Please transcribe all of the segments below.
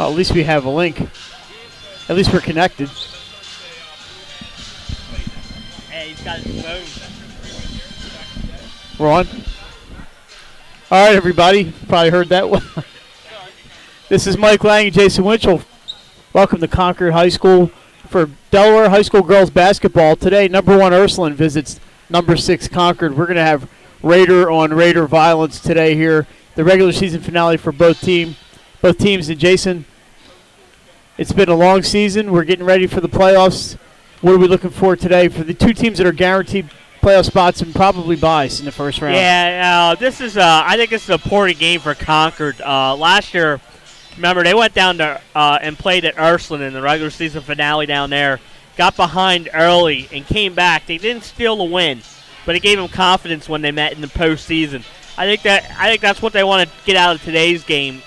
Well, at least we have a link. At least we're connected. Hey, he's got his phone. We're on. All right, everybody. Probably heard that one. This is Mike Lang and Jason Winchell. Welcome to Concord High School for Delaware High School girls basketball. Today, number 1 Ursuline visits number 6 Concord. We're going to have Raider on Raider violence today here. The regular season finale for both teams. And Jason, it's been a long season. We're getting ready for the playoffs. What are we looking for today for the two teams that are guaranteed playoff spots and probably buys in the first round? Yeah, this is. I think this is an important game for Concord. Last year, remember they went down to and played at Ursuline in the regular season finale down there. Got behind early and came back. They didn't steal the win, but it gave them confidence when they met in the postseason. I think that's what they want to get out of today's game.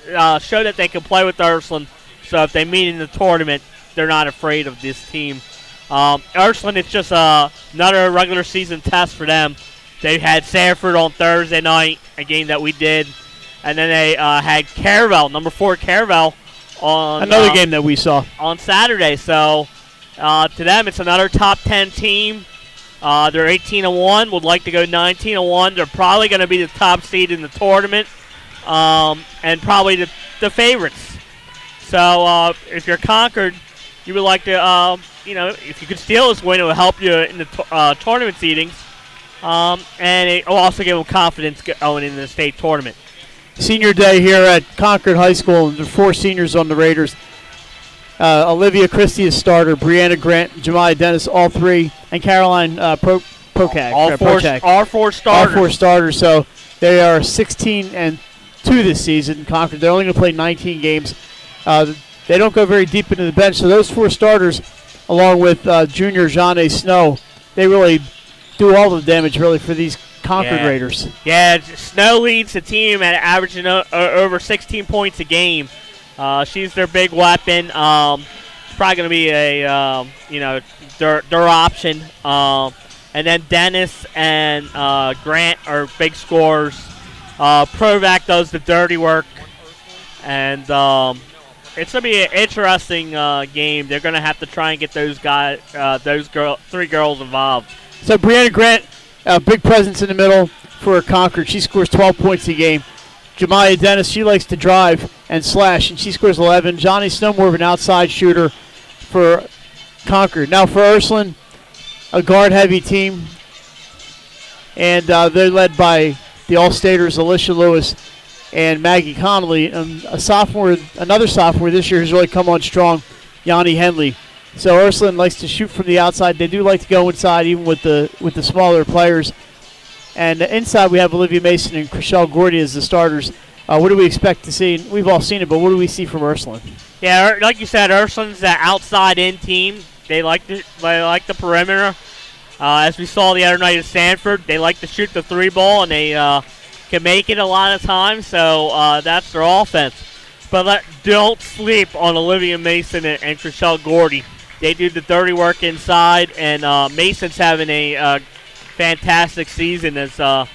Show that they can play with Ursuline, so if they meet in the tournament, they're not afraid of this team. Ursuline, it's just another regular season test for them. They had Sanford on Thursday night, a game that we did, and then they had Caravel, number 4 Caravel, on another game that we saw on Saturday. So to them, it's another top 10 team. They're 18-1, would like to go 19-1. They're probably going to be the top seed in the tournament. And probably the favorites. So if you're Concord, you would like to, if you could steal this win, it will help you in the tournament seedings. And it will also give them confidence going into the state tournament. Senior day here at Concord High School. There are 4 seniors on the Raiders. Olivia Christie is starter, Brianna Grant, Jemiah Dennis, all 3, and Caroline Prokak. All 4 starters. All 4 starters. So they are 16-2 this season. Concord, they're only going to play 19 games. They don't go very deep into the bench. So those 4 starters, along with junior Jeanne Snow, they really do all the damage really for these Concord Raiders. Yeah, Snow leads the team at averaging over 16 points a game. She's their big weapon. Probably going to be their option. And then Dennis and Grant are big scorers. Provac does the dirty work. And it's going to be an interesting game. They're going to have to try and get those 3 girls involved. So Brianna Grant, a big presence in the middle for Concord. She scores 12 points a game. Jemiah Dennis, she likes to drive and slash, and she scores 11. Johnny Snow, more of an outside shooter for Concord. Now for Ursuline, a guard-heavy team, and they're led by the All-Staters Alicia Lewis and Maggie Connolly. Another sophomore this year who's really come on strong, Yanni Henley. So Ursuline likes to shoot from the outside. They do like to go inside, even with the smaller players. And inside we have Olivia Mason and Chriselle Gordy as the starters. What do we expect to see? We've all seen it, but what do we see from Ursuline? Yeah, like you said, Ursuline's an outside-in team. They like the perimeter. As we saw the other night at Sanford, they like to shoot the 3-ball, and they can make it a lot of times. So that's their offense. But don't sleep on Olivia Mason and Chriselle Gordy. They do the dirty work inside, and Mason's having a fantastic season as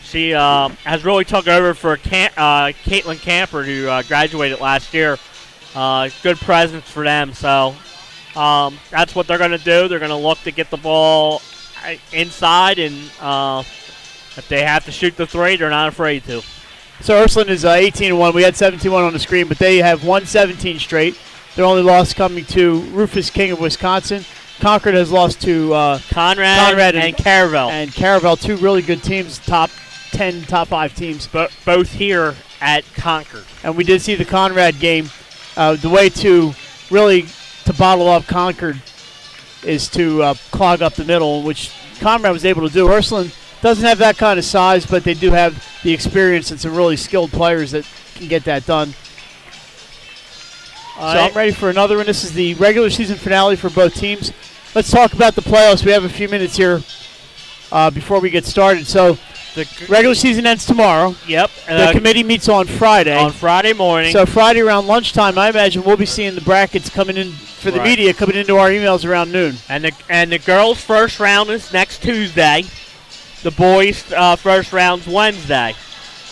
she has really took over for Caitlin Camper, who graduated last year. Good presence for them. So that's what they're going to do. They're going to look to get the ball inside, and if they have to shoot the 3, they're not afraid to. So Ursuline is 18-1. We had 17-1 on the screen, but they have won 17 straight. Their only loss coming to Rufus King of Wisconsin. Concord has lost to Conrad and Caravel. And Caravel, 2 really good teams, top 10, top 5 teams. Both here at Concord. And we did see the Conrad game. The way to really to bottle up Concord is to clog up the middle, which Conrad was able to do. Ursuline doesn't have that kind of size, but they do have the experience and some really skilled players that can get that done. So I'm ready for another one. This is the regular season finale for both teams. Let's talk about the playoffs. We have a few minutes here before we get started. So the regular season ends tomorrow. Yep. The committee meets on Friday. On Friday morning. So Friday around lunchtime, I imagine we'll be seeing the brackets coming in for the media, coming into our emails around noon. And the girls' first round is next Tuesday. The boys' first round's Wednesday.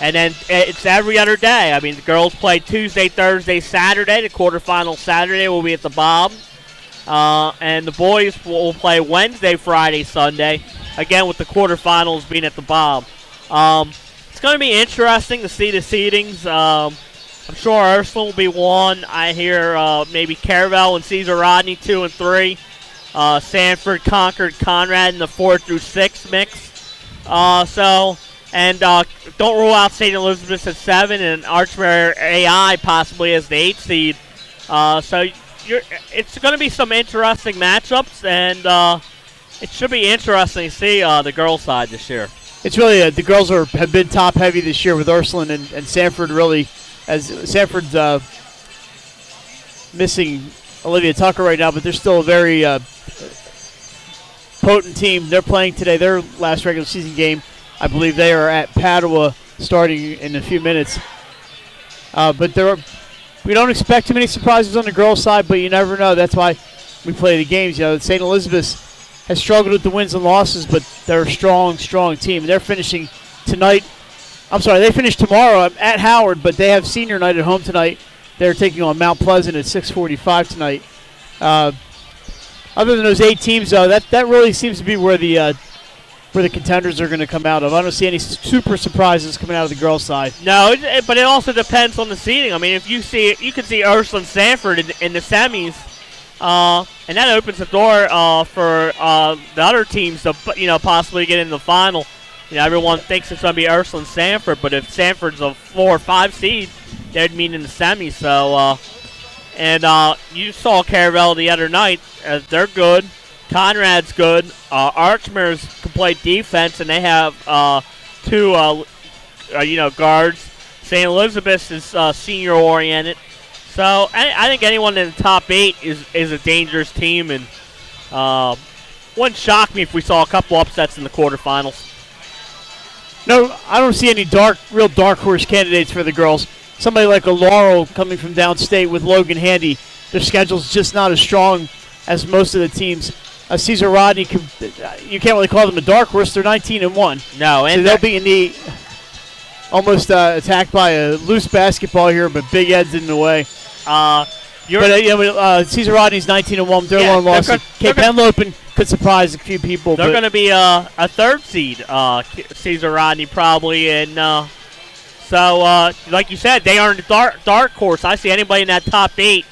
And then it's every other day. I mean, the girls play Tuesday, Thursday, Saturday. The quarterfinal Saturday will be at the Bob. And the boys will play Wednesday, Friday, Sunday. Again, with the quarterfinals being at the Bob. It's going to be interesting to see the seedings. I'm sure Ursuline will be 1. I hear maybe Caravel and Cesar Rodney 2 and 3. Sanford, Concord, Conrad in the 4 through 6 mix. And don't rule out St. Elizabeth's at 7 and Archmere AI possibly as the 8 seed. It's going to be some interesting matchups, and it should be interesting to see the girls' side this year. It's really the girls have been top heavy this year with Ursuline and Sanford really, as Sanford's missing Olivia Tucker right now, but they're still a very potent team. They're playing today their last regular season game. I believe they are at Padua starting in a few minutes. But we don't expect too many surprises on the girls' side, but you never know. That's why we play the games. You know, St. Elizabeth has struggled with the wins and losses, but they're a strong, strong team. They're finishing tonight. I'm sorry, they finish tomorrow at Howard, but they have senior night at home tonight. They're taking on Mount Pleasant at 6:45 tonight. Other than those 8 teams, though, that really seems to be where the contenders are going to come out of. I don't see any super surprises coming out of the girls' side. No, but it also depends on the seeding. I mean, if you could see Ursuline Sanford in the semis, and that opens the door for the other teams to possibly get in the final. You know, everyone thinks it's going to be Ursuline Sanford, but if Sanford's a 4 or 5 seed, they'd meet in the semis. So, you saw Caravel the other night. They're good. Conrad's good. Archmere's can play defense, and they have 2, guards. St. Elizabeth's is senior oriented. So I think anyone in the top 8 is a dangerous team, and wouldn't shock me if we saw a couple upsets in the quarterfinals. No, I don't see any real dark horse candidates for the girls. Somebody like a Laurel coming from downstate with Logan Handy, their schedule's just not as strong as most of the teams. Cesar Rodney, you can't really call them a dark horse. They're 19-1. No, and so they'll be in the almost attacked by a loose basketball here, but Big Ed's in the way. Cesar Rodney's 19-1. They're one loss. Cape Henlopen could surprise a few people. They're going to be a 3rd seed, Cesar Rodney probably, and like you said, they aren't a dark horse. I see anybody in that top 8.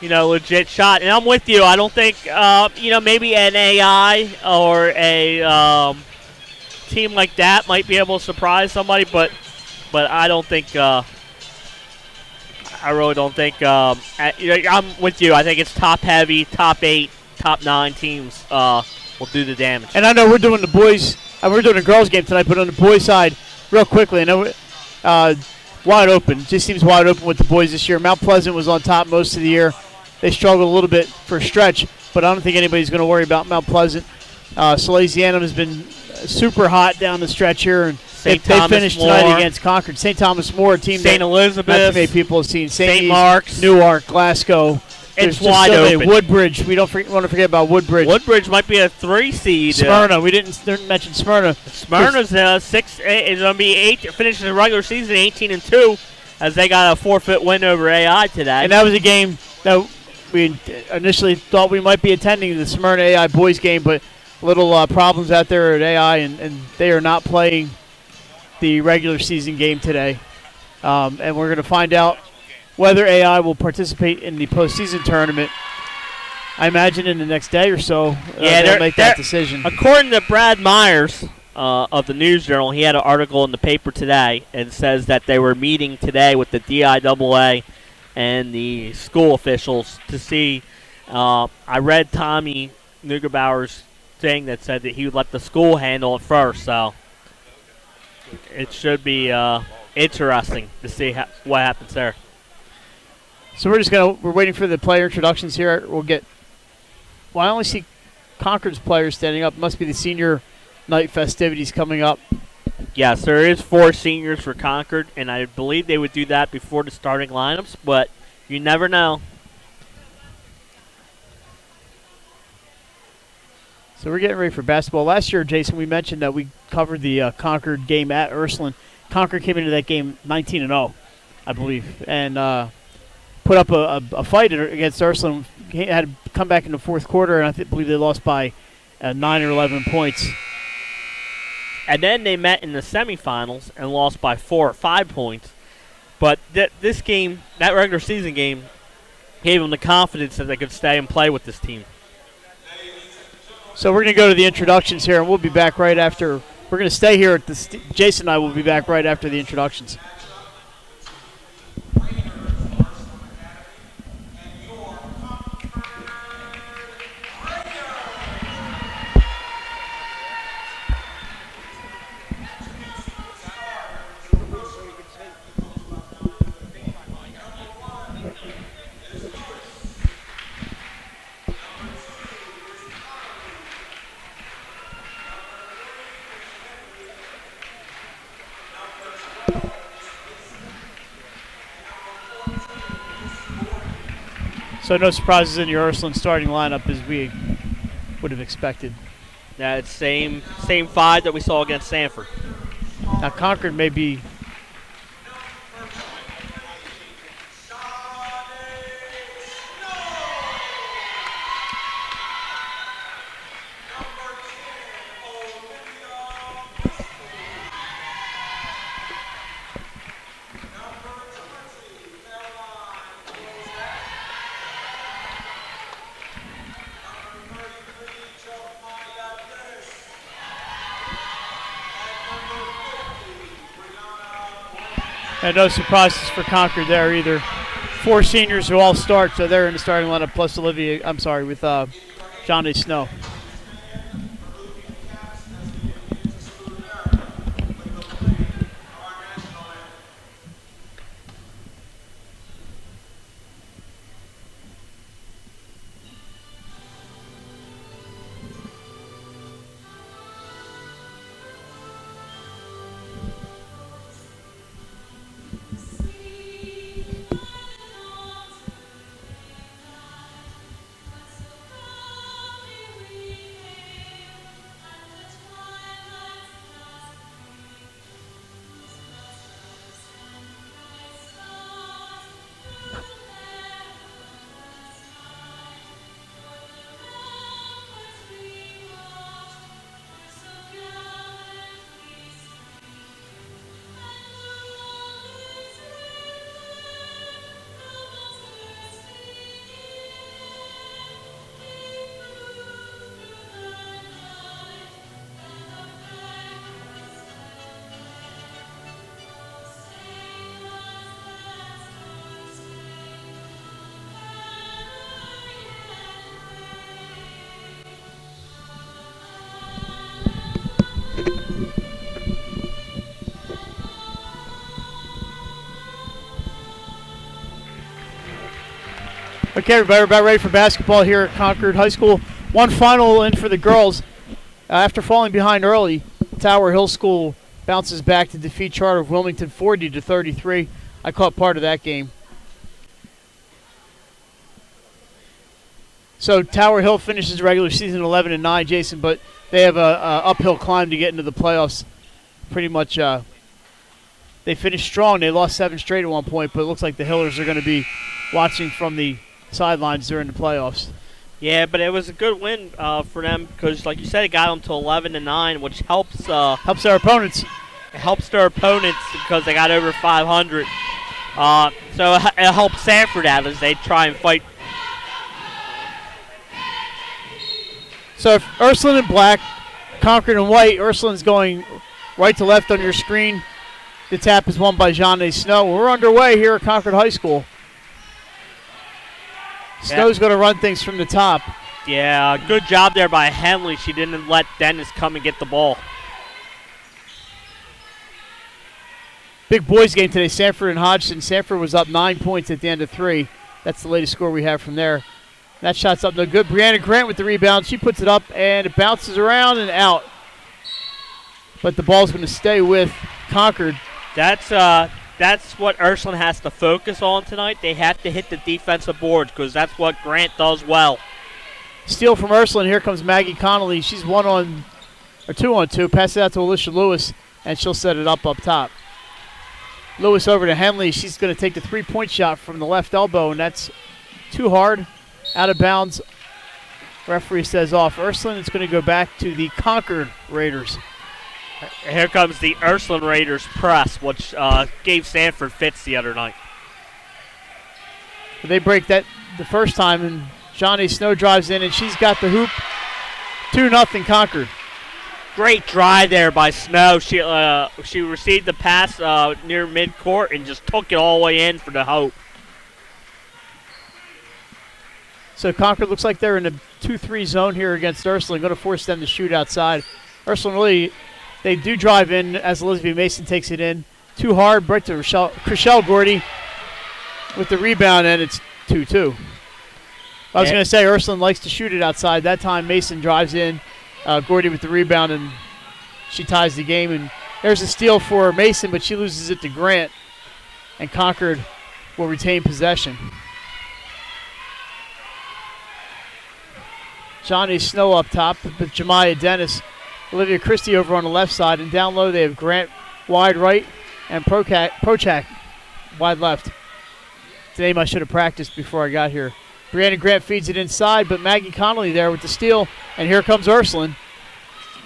Legit shot. And I'm with you. I don't think, maybe an AI or a team like that might be able to surprise somebody, but I don't think, I really don't think, I'm with you. I think it's top heavy, top 8, top 9 teams will do the damage. And I know we're doing the boys, we're doing a girls game tonight, but on the boys side, real quickly, I know wide open. Just seems wide open with the boys this year. Mount Pleasant was on top most of the year. They struggled a little bit for a stretch, but I don't think anybody's going to worry about Mount Pleasant. Salesianum has been super hot down the stretch here, and they finished tonight against Concord. St. Thomas More, a team St. Elizabeth, not too many people have seen. St. Mark's, Newark, Glasgow. It's wide open. Woodbridge. We don't want to forget about Woodbridge. Woodbridge might be a 3 seed. Smyrna. We didn't mention Smyrna. Smyrna's 6 is going to be 8. Finishing the regular season 18-2, as they got a forfeit win over AI today. And that was a game that we initially thought we might be attending, the Smyrna AI boys game, but little problems out there at AI, and they are not playing the regular season game today. And we're going to find out whether AI will participate in the postseason tournament. I imagine in the next day or so, they'll make that decision. According to Brad Myers of the News Journal, he had an article in the paper today and says that they were meeting today with the DIAA and the school officials to see. I read Tommy Neugebauer's thing that said that he would let the school handle it first, so it should be interesting to see what happens there. So we're waiting for the player introductions here. I only see Concord's players standing up. It must be the senior night festivities coming up. Yes, there is 4 seniors for Concord, and I believe they would do that before the starting lineups, but you never know. So we're getting ready for basketball. Last year, Jason, we mentioned that we covered the Concord game at Ursuline, Concord came into that game 19-0, I believe, and put up a fight against Ursuline. Had to come back in the fourth quarter, and I believe they lost by 9 or 11 points. And then they met in the semifinals and lost by 4 or 5 points. But this game, that regular season game, gave them the confidence that they could stay and play with this team. So we're going to go to the introductions here, and we'll be back right after. We're going to stay here at the. Jason and I will be back right after the introductions. So no surprises in your Ursuline starting lineup as we would have expected. Yeah, it's same 5 that we saw against Sanford. Now Concord may be and no surprises for Concord there either. 4 seniors who all start, so they're in the starting lineup, plus with Johnny Snow. Okay, everybody, we're about ready for basketball here at Concord High School. One final in for the girls. After falling behind early, Tower Hill School bounces back to defeat Charter of Wilmington 40-33. I caught part of that game. So Tower Hill finishes the regular season 11-9, Jason, but they have a uphill climb to get into the playoffs. Pretty much, they finished strong. They lost 7 straight at one point, but it looks like the Hillers are going to be watching from the sidelines during the playoffs. Yeah, but it was a good win for them because, like you said, it got them to 11-9, which helps their opponents. It helps their opponents because they got over 500. So it helps Sanford out as they try and fight. So if Ursuline in black, Concord in white, Ursuline's going right to left on your screen. The tap is won by Johnny Snow. We're underway here at Concord High School. Snow's going to run things from the top. Yeah, good job there by Henley. She didn't let Dennis come and get the ball. Big boys game today, Sanford and Hodgson. Sanford was up 9 points at the end of 3. That's the latest score we have from there. That shot's up no good. Brianna Grant with the rebound. She puts it up, and it bounces around and out. But the ball's going to stay with Concord. That's what Ursuline has to focus on tonight. They have to hit the defensive boards because that's what Grant does well. Steal from Ursuline. Here comes Maggie Connolly. She's 2 on 2. Pass it out to Alicia Lewis, and she'll set it up top. Lewis over to Henley. She's going to take the three-point shot from the left elbow, and that's too hard, out of bounds. Referee says off. Ursuline is going to go back to the Concord Raiders. Here comes the Ursuline Raiders press, which gave Sanford fits the other night. They break that the first time, and Johnny Snow drives in, and she's got the hoop. 2-0 Concord. Great drive there by Snow. She received the pass near midcourt and just took it all the way in for the hoop. So Concord looks like they're in a 2-3 zone here against Ursuline. Going to force them to shoot outside. Ursuline really, they do drive in as Elizabeth Mason takes it in. Too hard, right to Chriselle Gordy with the rebound, and it's 2-2. I was going to say Ursuline likes to shoot it outside. That time Mason drives in. Gordy with the rebound, and she ties the game. And there's a steal for Mason, but she loses it to Grant. And Concord will retain possession. Johnny Snow up top with Jemiah Dennis. Olivia Christie over on the left side. And down low they have Grant wide right and Prochak wide left. It's a name I should have practiced before I got here. Brianna Grant feeds it inside, but Maggie Connolly there with the steal. And here comes Ursuline.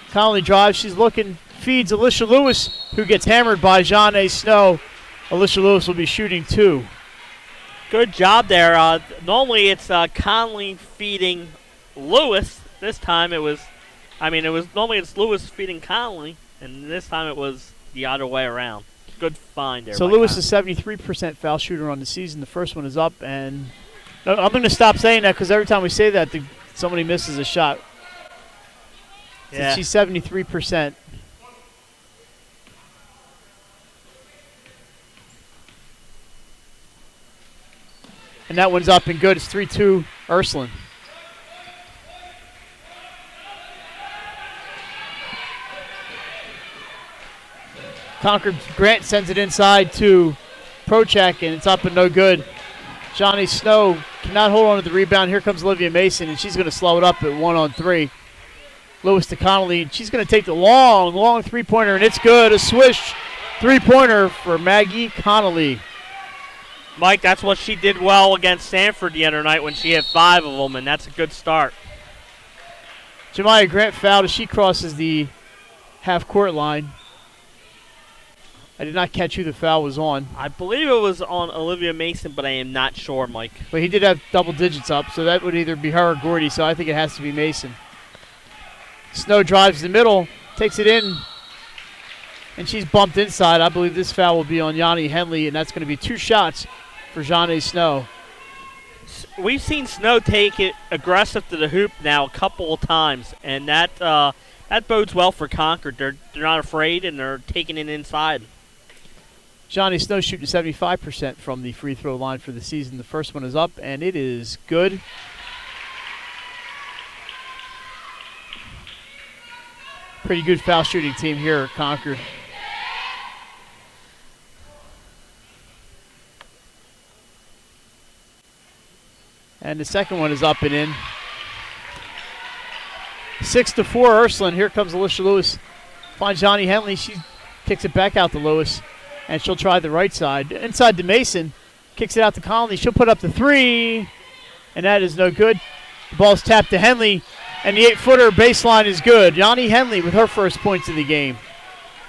Connolly drives. She's looking, feeds Alicia Lewis, who gets hammered by Jeanne Snow. Alicia Lewis will be shooting 2. Good job there. Normally it's Connolly feeding Lewis. This time normally it's Lewis feeding Connolly, and this time it was the other way around. Good find there. So Lewis is 73% foul shooter on the season. The first one is up, and I'm going to stop saying that because every time we say that, somebody misses a shot. Yeah. She's 73%. And that one's up and good. It's 3-2 Ursuline. Concord Grant sends it inside to Prochak, and it's up and no good. Johnny Snow cannot hold on to the rebound. Here comes Olivia Mason, and she's going to slow it up at 1-on-3. Lewis to Connolly. She's going to take the long three-pointer, and it's good. A swish three-pointer for Maggie Connolly. Mike, that's what she did well against Sanford the other night when she had 5 of them, and that's a good start. Jemiah Grant fouled as she crosses the half-court line. I did not catch who the foul was on. I believe it was on Olivia Mason, but I am not sure, Mike. But he did have double digits up, so that would either be her or Gordy, so I think it has to be Mason. Snow drives the middle, takes it in, and she's bumped inside. I believe this foul will be on Yanni Henley, and that's going to be 2 shots for Jeanne Snow. We've seen Snow take it aggressive to the hoop now a couple of times, and that bodes well for Concord. They're not afraid, and they're taking it inside. Johnny Snow shooting 75% from the free throw line for the season. The first one is up, and it is good. Pretty good foul shooting team here at Concord. And the second one is up and in. 6-4 Ursuline. Here comes Alicia Lewis. Finds Johnny Henley. She kicks it back out to Lewis. And she'll try the right side. Inside to Mason. Kicks it out to Connolly. She'll put up the 3. And that is no good. The ball's tapped to Henley. And the 8-footer baseline is good. Yanni Henley with her first points of the game.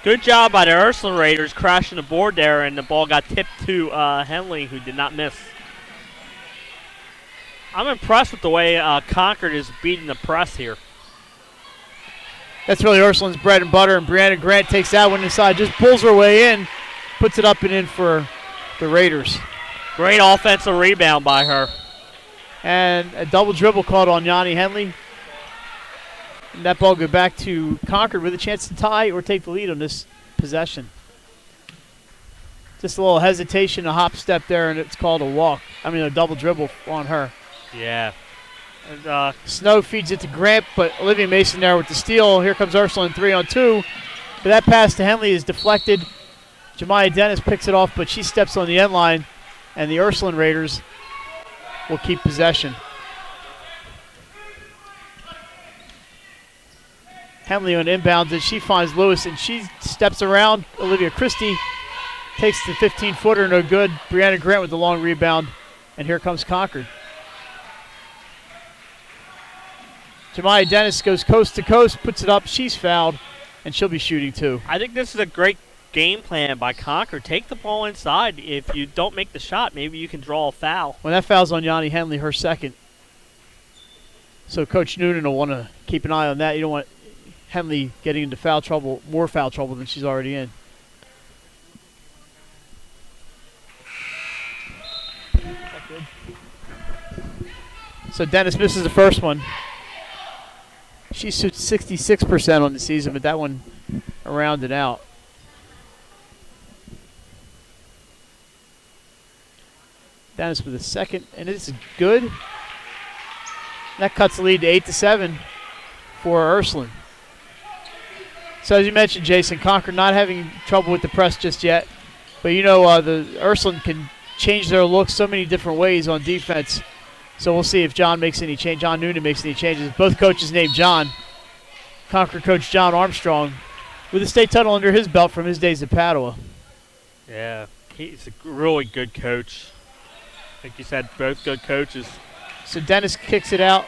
Good job by the Ursuline Raiders crashing the board there, and the ball got tipped to Henley, who did not miss. I'm impressed with the way Concord is beating the press here. That's really Ursuline's bread and butter, and Brianna Grant takes that one inside, just pulls her way in, puts it up and in for the Raiders. Great offensive rebound by her. And a double dribble called on Yanni Henley. And that ball go back to Concord with a chance to tie or take the lead on this possession. Just a little hesitation, a hop step there, and it's called a double dribble on her. Yeah. And, Snow feeds it to Grant, but Olivia Mason there with the steal. Here comes Ursuline 3-on-2. But that pass to Henley is deflected. Jemiah Dennis picks it off, but she steps on the end line, and the Ursuline Raiders will keep possession. Henley on inbounds, and she finds Lewis, and she steps around Olivia Christie Takes the 15-footer, no good. Brianna Grant with the long rebound. And here comes Concord. Jemiah Dennis goes coast to coast, puts it up. She's fouled, and she'll be shooting too. I think this is a great game plan by Concord. Take the ball inside. If you don't make the shot, maybe you can draw a foul. When that foul's on Yanni Henley, her second. So Coach Noonan will want to keep an eye on that. You don't want Henley getting into foul trouble, more foul trouble than she's already in. So Dennis misses the first one. She shoots 66% on the season, but that one around and out. Dennis with a second, and it's good. That cuts the lead to 8-7 for Ursuline. So as you mentioned, Jason, Concord not having trouble with the press just yet, but you know the Ursuline can change their looks so many different ways on defense. So we'll see if John Noonan makes any changes. Both coaches named John. Concord coach John Armstrong with a state title under his belt from his days at Padua. Yeah, he's a really good coach. Like you said, both good coaches. So Dennis kicks it out.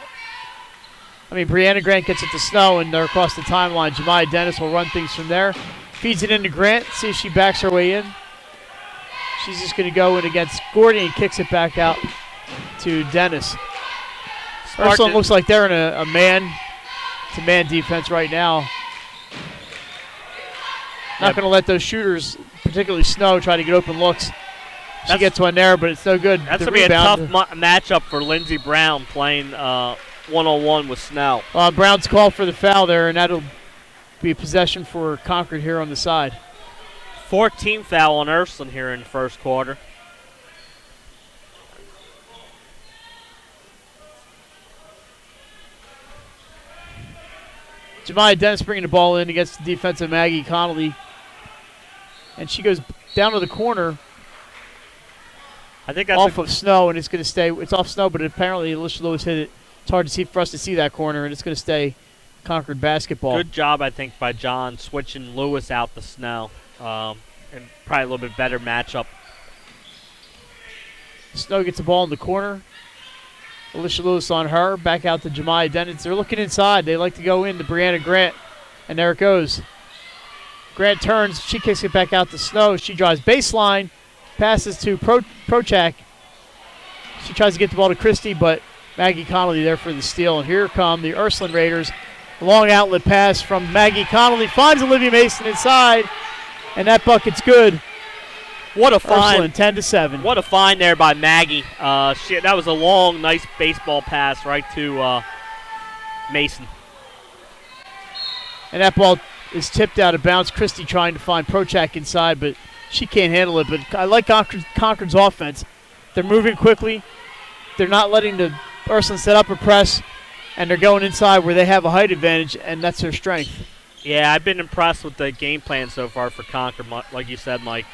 Brianna Grant gets it to Snow, and they're across the timeline. Jemiah Dennis will run things from there. Feeds it into Grant, see if she backs her way in. She's just going to go in against Gordy and kicks it back out to Dennis. Ursuline looks like they're in a man-to-man defense right now. Not going to let those shooters, particularly Snow, try to get open looks. She gets one there, but it's no good. That's going to be a tough matchup for Lindsey Brown playing one-on-one with Snow. Brown's called for the foul there, and that'll be a possession for Concord here on the side. 14th foul on Ursuline here in the first quarter. Jemiah Dennis bringing the ball in against the defensive Maggie Connolly. And she goes down to the corner. I think that's off of Snow, and it's going to stay. It's off Snow, but apparently Alicia Lewis hit it. It's hard for us to see that corner, and it's going to stay Concord basketball. Good job, I think, by John switching Lewis out to Snow. And probably a little bit better matchup. Snow gets the ball in the corner. Alicia Lewis on her. Back out to Jemiah Dennis. They're looking inside. They like to go in to Brianna Grant. And there it goes. Grant turns. She kicks it back out to Snow. She drives baseline. Passes to Prochak. She tries to get the ball to Christie, but Maggie Connolly there for the steal. And here come the Ursuline Raiders. Long outlet pass from Maggie Connolly. Finds Olivia Mason inside. And that bucket's good. What a find. Ursuline, 10-7. What a find there by Maggie. That was a long, nice baseball pass right to Mason. And that ball is tipped out of bounds. Christie trying to find Prochak inside, but she can't handle it. But I like Concord's offense. They're moving quickly. They're not letting the Ursuline set up a press, and they're going inside where they have a height advantage, and that's their strength. Yeah, I've been impressed with the game plan so far for Concord, like you said, Mike.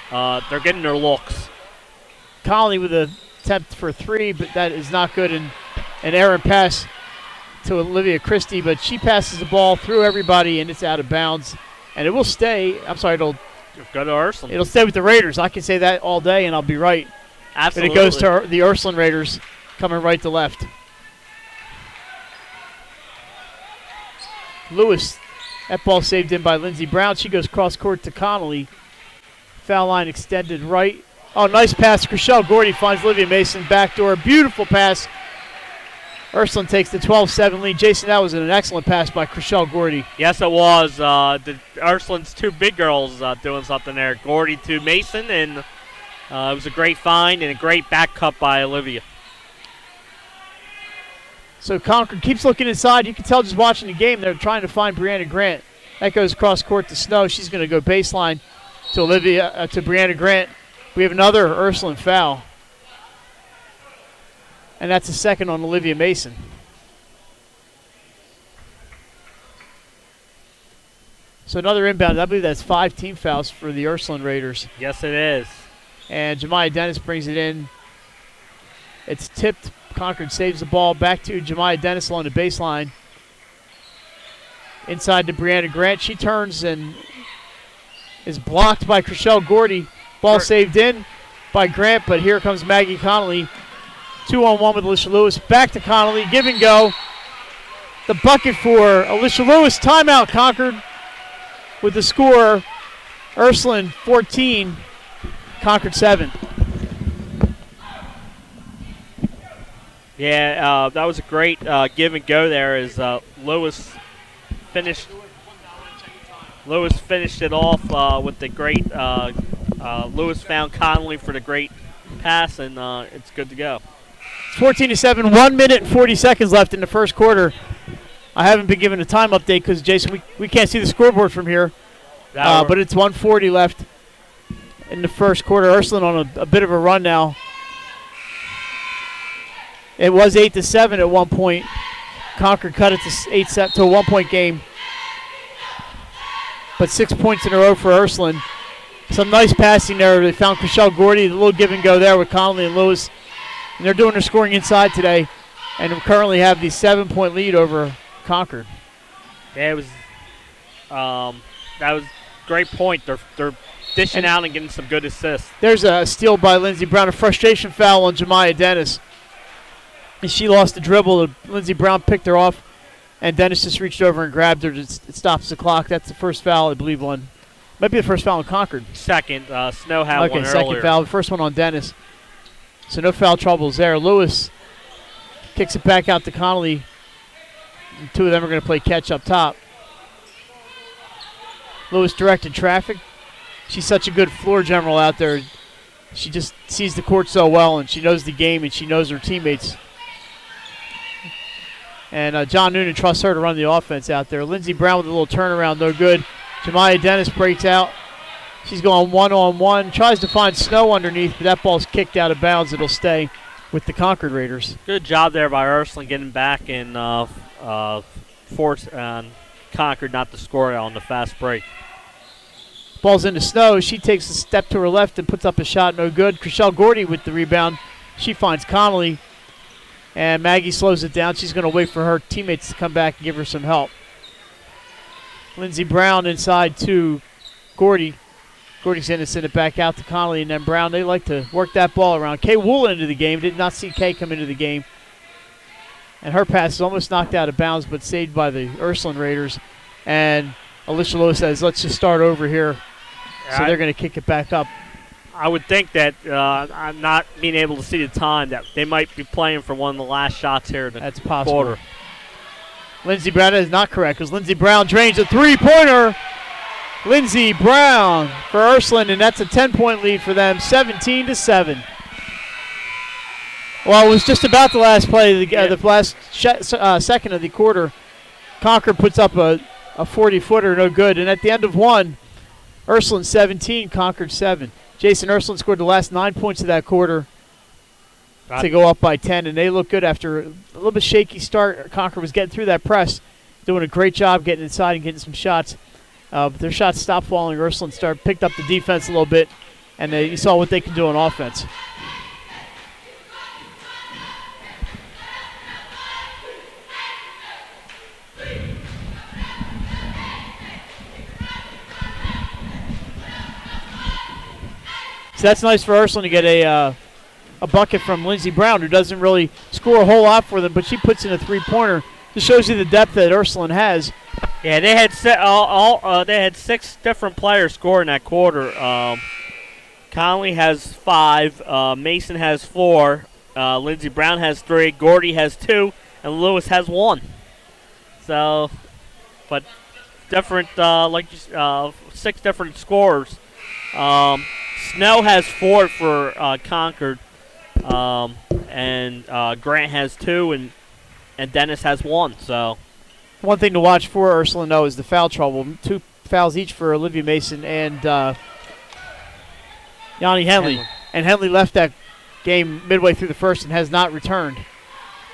They're getting their looks. Conley with an attempt for three, but that is not good. And an errant pass to Olivia Christie, but she passes the ball through everybody, and it's out of bounds. And it will stay. I'm sorry, it'll go to Ursuline. It'll stay with the Raiders. I can say that all day, and I'll be right. Absolutely. But it goes to the Ursuline Raiders coming right to left. Lewis, that ball saved in by Lindsey Brown. She goes cross court to Connolly. Foul line extended right. Oh, nice pass. Chriselle Gordy finds Olivia Mason backdoor. Beautiful pass. Ursuline takes the 12-7 lead. Jason, that was an excellent pass by Chriselle Gordy. Yes, it was. The Ursuline's two big girls doing something there. Gordy to Mason, and it was a great find and a great back cut by Olivia. So Concord keeps looking inside. You can tell just watching the game they're trying to find Brianna Grant. That goes cross court to Snow. She's going to go baseline to to Brianna Grant. We have another Ursuline foul. And that's a second on Olivia Mason. So another inbound. I believe that's 5 team fouls for the Ursuline Raiders. Yes, it is. And Jemiah Dennis brings it in. It's tipped. Concord saves the ball. Back to Jemiah Dennis along the baseline. Inside to Brianna Grant. She turns and is blocked by Chriselle Gordy. Ball saved in by Grant, but here comes Maggie Connolly. 2-on-1 with Alicia Lewis. Back to Connolly. Give and go. The bucket for Alicia Lewis. Timeout, Concord. With the score, Ursuline 14, Concord 7. Yeah, that was a great give and go there as Lewis finished it off with the great Lewis found Connolly for the great pass, and it's good to go. It's 14-7, 1 minute and 40 seconds left in the first quarter. I haven't been given a time update because, Jason, we can't see the scoreboard from here. But it's 1:40 left in the first quarter. Ursuline on a bit of a run now. It was 8-7 at one point. Concord cut it to 8-7 to a 1-point game. But 6 points in a row for Ursuline. Some nice passing there. They found Chriselle Gordy. The little give and go there with Connolly and Lewis. And they're doing their scoring inside today. And we currently have the 7-point lead over Concord. Yeah, it was that was a great point. They're dishing out and getting some good assists. There's a steal by Lindsey Brown, a frustration foul on Jemiah Dennis. And she lost the dribble. Lindsey Brown picked her off, and Dennis just reached over and grabbed her. It stops the clock. That's the first foul, I believe, on. Might be the first foul on Concord. Second. Snow had one earlier. Second foul. The first one on Dennis. So no foul troubles there. Lewis kicks it back out to Connolly. And two of them are going to play catch up top. Lewis directed traffic. She's such a good floor general out there. She just sees the court so well, and she knows the game, and she knows her teammates. And John Noonan trusts her to run the offense out there. Lindsey Brown with a little turnaround, no good. Jemiah Dennis breaks out. She's going one-on-one. Tries to find Snow underneath, but that ball's kicked out of bounds. It'll stay with the Concord Raiders. Good job there by Ursuline getting back and force Concord not to score on the fast break. Ball's into Snow. She takes a step to her left and puts up a shot, no good. Chriselle Gordy with the rebound. She finds Connolly, and Maggie slows it down. She's going to wait for her teammates to come back and give her some help. Lindsey Brown inside to Gordy. Gordy's going to send it back out to Connolly, and then Brown. They like to work that ball around. Kay Wool into the game. Did not see Kay come into the game. And her pass is almost knocked out of bounds, but saved by the Ursuline Raiders. And Alicia Lewis says, let's just start over here. So they're going to kick it back up. I would think that I'm not being able to see the time that they might be playing for one of the last shots here in the That's possible. quarter. Lindsey Brown is not correct because Lindsey Brown drains a three-pointer. Lindsey Brown for Ursuline, and that's a 10-point lead for them, 17-7. Well, it was just about the last play, the last second of the quarter. Concord puts up a 40-footer, no good. And at the end of one, Ursuline 17, Concord 7. Jason, Ursuline scored the last 9 points of that quarter to go up by 10, and they look good after a little bit shaky start. Concord was getting through that press, doing a great job getting inside and getting some shots. But their shots stopped falling. Ursuline picked up the defense a little bit, and you saw what they can do on offense. So that's nice for Ursuline to get a bucket from Lindsey Brown, who doesn't really score a whole lot for them, but she puts in a three-pointer. This shows you the depth that Ursuline has. Yeah, they had 6 different players score in that quarter. Conley has 5, Mason has 4, Lindsey Brown has 3, Gordy has 2, and Lewis has 1. So, but different, 6 different scorers. Snow has 4 for Concord, and Grant has 2, and Dennis has 1. So, one thing to watch for Ursuline, though, is the foul trouble. 2 fouls each for Olivia Mason and Yanni Henley. And Henley left that game midway through the first and has not returned.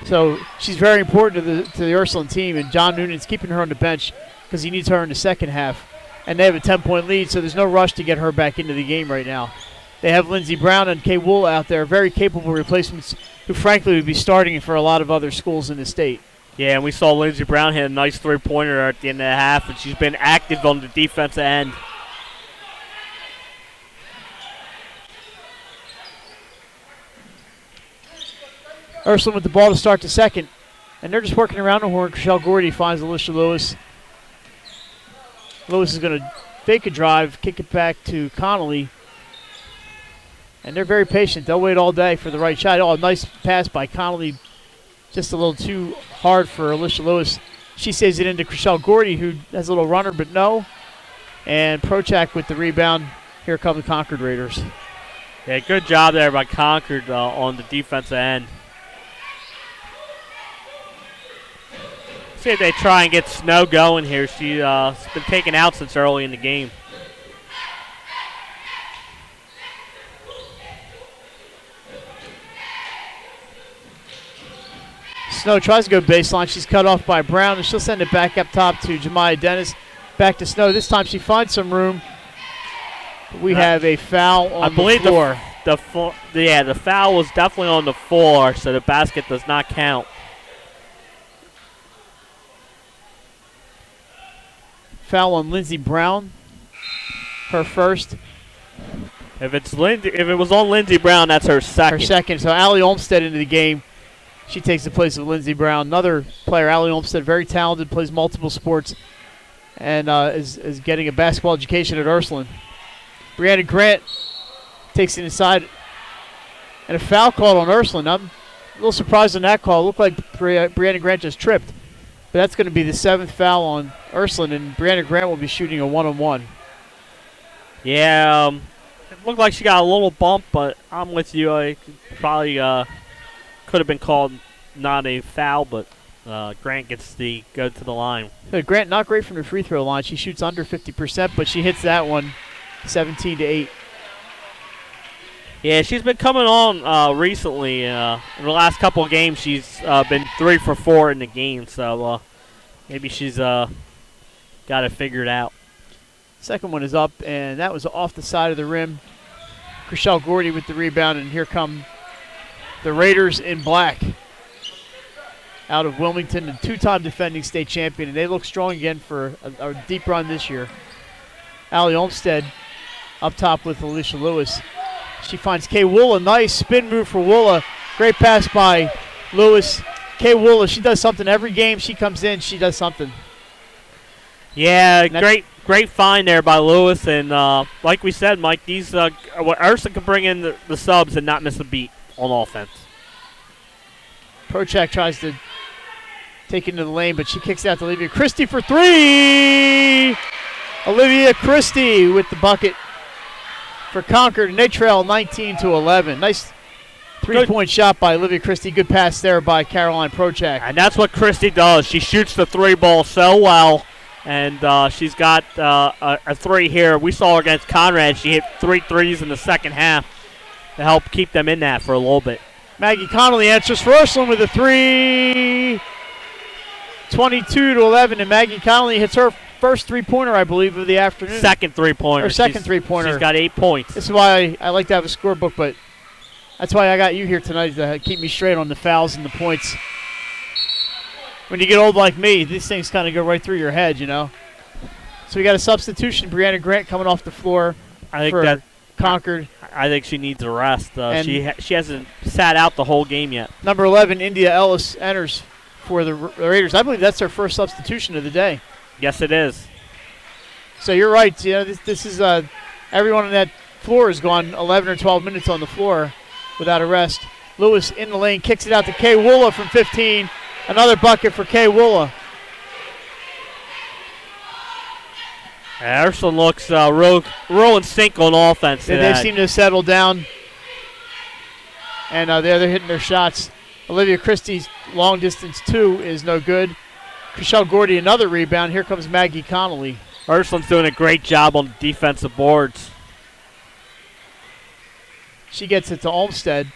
So she's very important to the Ursuline team, and John Noonan's keeping her on the bench because he needs her in the second half. And they have a 10-point lead, so there's no rush to get her back into the game right now. They have Lindsey Brown and Kay Wool out there, very capable replacements who, frankly, would be starting for a lot of other schools in the state. Yeah, and we saw Lindsey Brown hit a nice three-pointer at the end of the half, and she's been active on the defensive end. Ursuline with the ball to start the second. And they're just working around the horn. Chriselle Gordy finds Alicia Lewis. Lewis is going to fake a drive, kick it back to Connolly. And they're very patient. They'll wait all day for the right shot. Oh, nice pass by Connolly. Just a little too hard for Alicia Lewis. She saves it into Chriselle Gordy, who has a little runner, but no. And Prochak with the rebound. Here come the Concord Raiders. Yeah, good job there by Concord on the defensive end. See if they try and get Snow going here. She's been taken out since early in the game. Snow tries to go baseline. She's cut off by Brown, and she'll send it back up top to Jemiah Dennis. Back to Snow. This time she finds some room. We have a foul on the floor. The foul was definitely on the floor, so the basket does not count. Foul on Lindsey Brown. Her first. If it was on Lindsey Brown, that's her second. Her second. So Allie Olmstead into the game. She takes the place of Lindsey Brown. Another player, Allie Olmstead, very talented, plays multiple sports, and is getting a basketball education at Ursuline. Brianna Grant takes it inside, and a foul called on Ursuline. I'm a little surprised on that call. It looked like Brianna Grant just tripped. But that's going to be the 7th foul on Ursuline, and Brianna Grant will be shooting a 1-on-1. Yeah, it looked like she got a little bump, but I'm with you. I probably could have been called not a foul, but Grant gets the go to the line. Grant not great from the free throw line. She shoots under 50%, but she hits that one 17-8. Yeah, she's been coming on recently. In the last couple of games, she's been 3 for 4 in the game, so maybe she's got it figured out. Second one is up, and that was off the side of the rim. Chriselle Gordy with the rebound, and here come the Raiders in black. Out of Wilmington, the 2-time defending state champion, and they look strong again for a deep run this year. Allie Olmstead up top with Alicia Lewis. She finds Kay Woola. Nice spin move for Woola. Great pass by Lewis. Kay Woola, she does something every game. She comes in, she does something. Yeah, great find there by Lewis. And like we said, Mike, these Ursuline can bring in the subs and not miss a beat on offense. Prochak tries to take it into the lane, but she kicks it out to Olivia Christie for 3. Olivia Christie with the bucket for Concord, and they trail 19-11. Nice three-point shot by Olivia Christie. Good pass there by Caroline Prochak. And that's what Christie does. She shoots the 3 ball so well, and she's got a 3 here. We saw her against Conrad. She hit 3 threes in the second half to help keep them in that for a little bit. Maggie Connolly answers for Ursuline with a 3. 22-11, and Maggie Connolly hits her first three-pointer, I believe, of the afternoon. Second three-pointer. Or second three-pointer. She's got 8 points. This is why I like to have a scorebook, but that's why I got you here tonight, to keep me straight on the fouls and the points. When you get old like me, these things kind of go right through your head, you know. So we got a substitution. Brianna Grant coming off the floor for Concord. I think she needs a rest. She hasn't sat out the whole game yet. Number 11, India Ellis, enters for the Raiders. I believe that's their first substitution of the day. Yes, it is. So you're right. You know, this is everyone on that floor has gone 11 or 12 minutes on the floor without a rest. Lewis in the lane, kicks it out to Kay Woola from 15. Another bucket for Kay Woola. Ursuline looks real in sync on offense. They seem to settle down, and they're hitting their shots. Olivia Christie's long distance 2 is no good. Chriselle Gordy, another rebound. Here comes Maggie Connolly. Ursuline's doing a great job on the defensive boards. She gets it to Olmstead.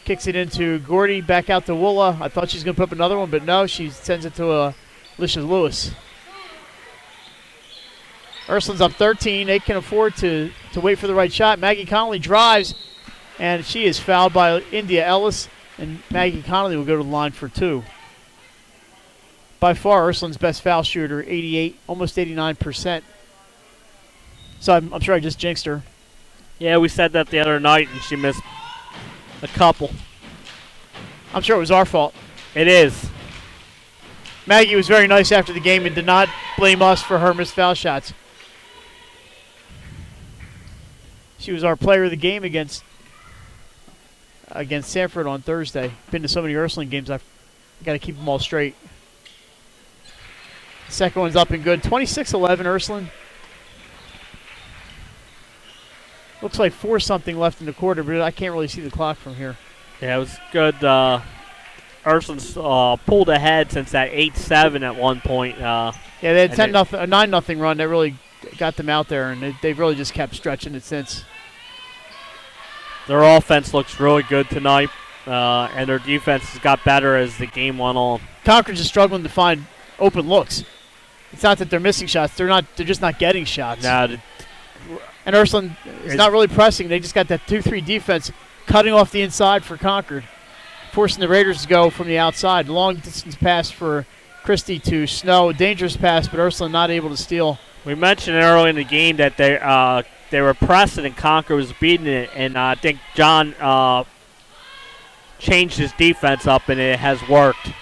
Kicks it into Gordy, back out to Woola. I thought she was going to put up another one, but no, she sends it to Alicia Lewis. Ursuline's up 13. They can afford to wait for the right shot. Maggie Connolly drives, and she is fouled by India Ellis, and Maggie Connolly will go to the line for 2. By far, Ursuline's best foul shooter, 88, almost 89%. So I'm sure I just jinxed her. Yeah, we said that the other night, and she missed a couple. I'm sure it was our fault. It is. Maggie was very nice after the game and did not blame us for her missed foul shots. She was our player of the game against Sanford on Thursday. Been to so many Ursuline games, I've got to keep them all straight. Second one's up and good. 26-11 Ursuline. Looks like 4-something left in the quarter, but I can't really see the clock from here. Yeah, it was good. Ursuline's pulled ahead since that 8-7 at one point. Yeah, they had a 9-0 run that really got them out there, and they've really just kept stretching it since. Their offense looks really good tonight, and their defense has got better as the game went on. Concord's just struggling to find open looks. It's not that they're missing shots; they're just not getting shots. No, and Ursuline is not really pressing. They just got that 2-3 defense cutting off the inside for Concord, forcing the Raiders to go from the outside. Long distance pass for Christie to Snow. Dangerous pass, but Ursuline not able to steal. We mentioned early in the game that they were pressing and Concord was beating it, and I think John changed his defense up, and it has worked.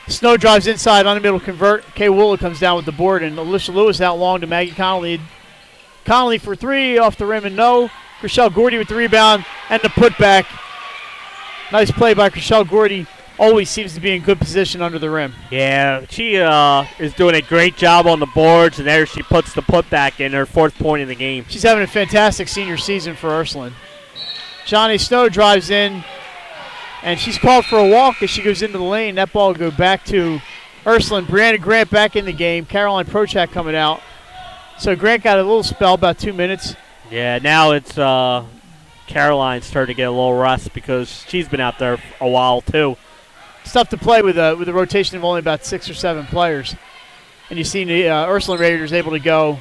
Snow drives inside on the middle convert. Kay Wooler comes down with the board, and Alicia Lewis out long to Maggie Connolly. Connolly for three, off the rim and no. Chriselle Gordy with the rebound and the putback. Nice play by Chriselle Gordy. Always seems to be in good position under the rim. Yeah, she is doing a great job on the boards, and there she puts the putback in, her 4th point in the game. She's having a fantastic senior season for Ursuline. Johnny Snow drives in, and she's called for a walk as she goes into the lane. That ball will go back to Ursuline. Brianna Grant back in the game. Caroline Prochak coming out. So Grant got a little spell, about 2 minutes. Yeah, now it's Caroline's turn to get a little rest because she's been out there a while too. It's tough to play with a rotation of only about 6 or 7 players. And you've seen the Ursuline Raiders able to go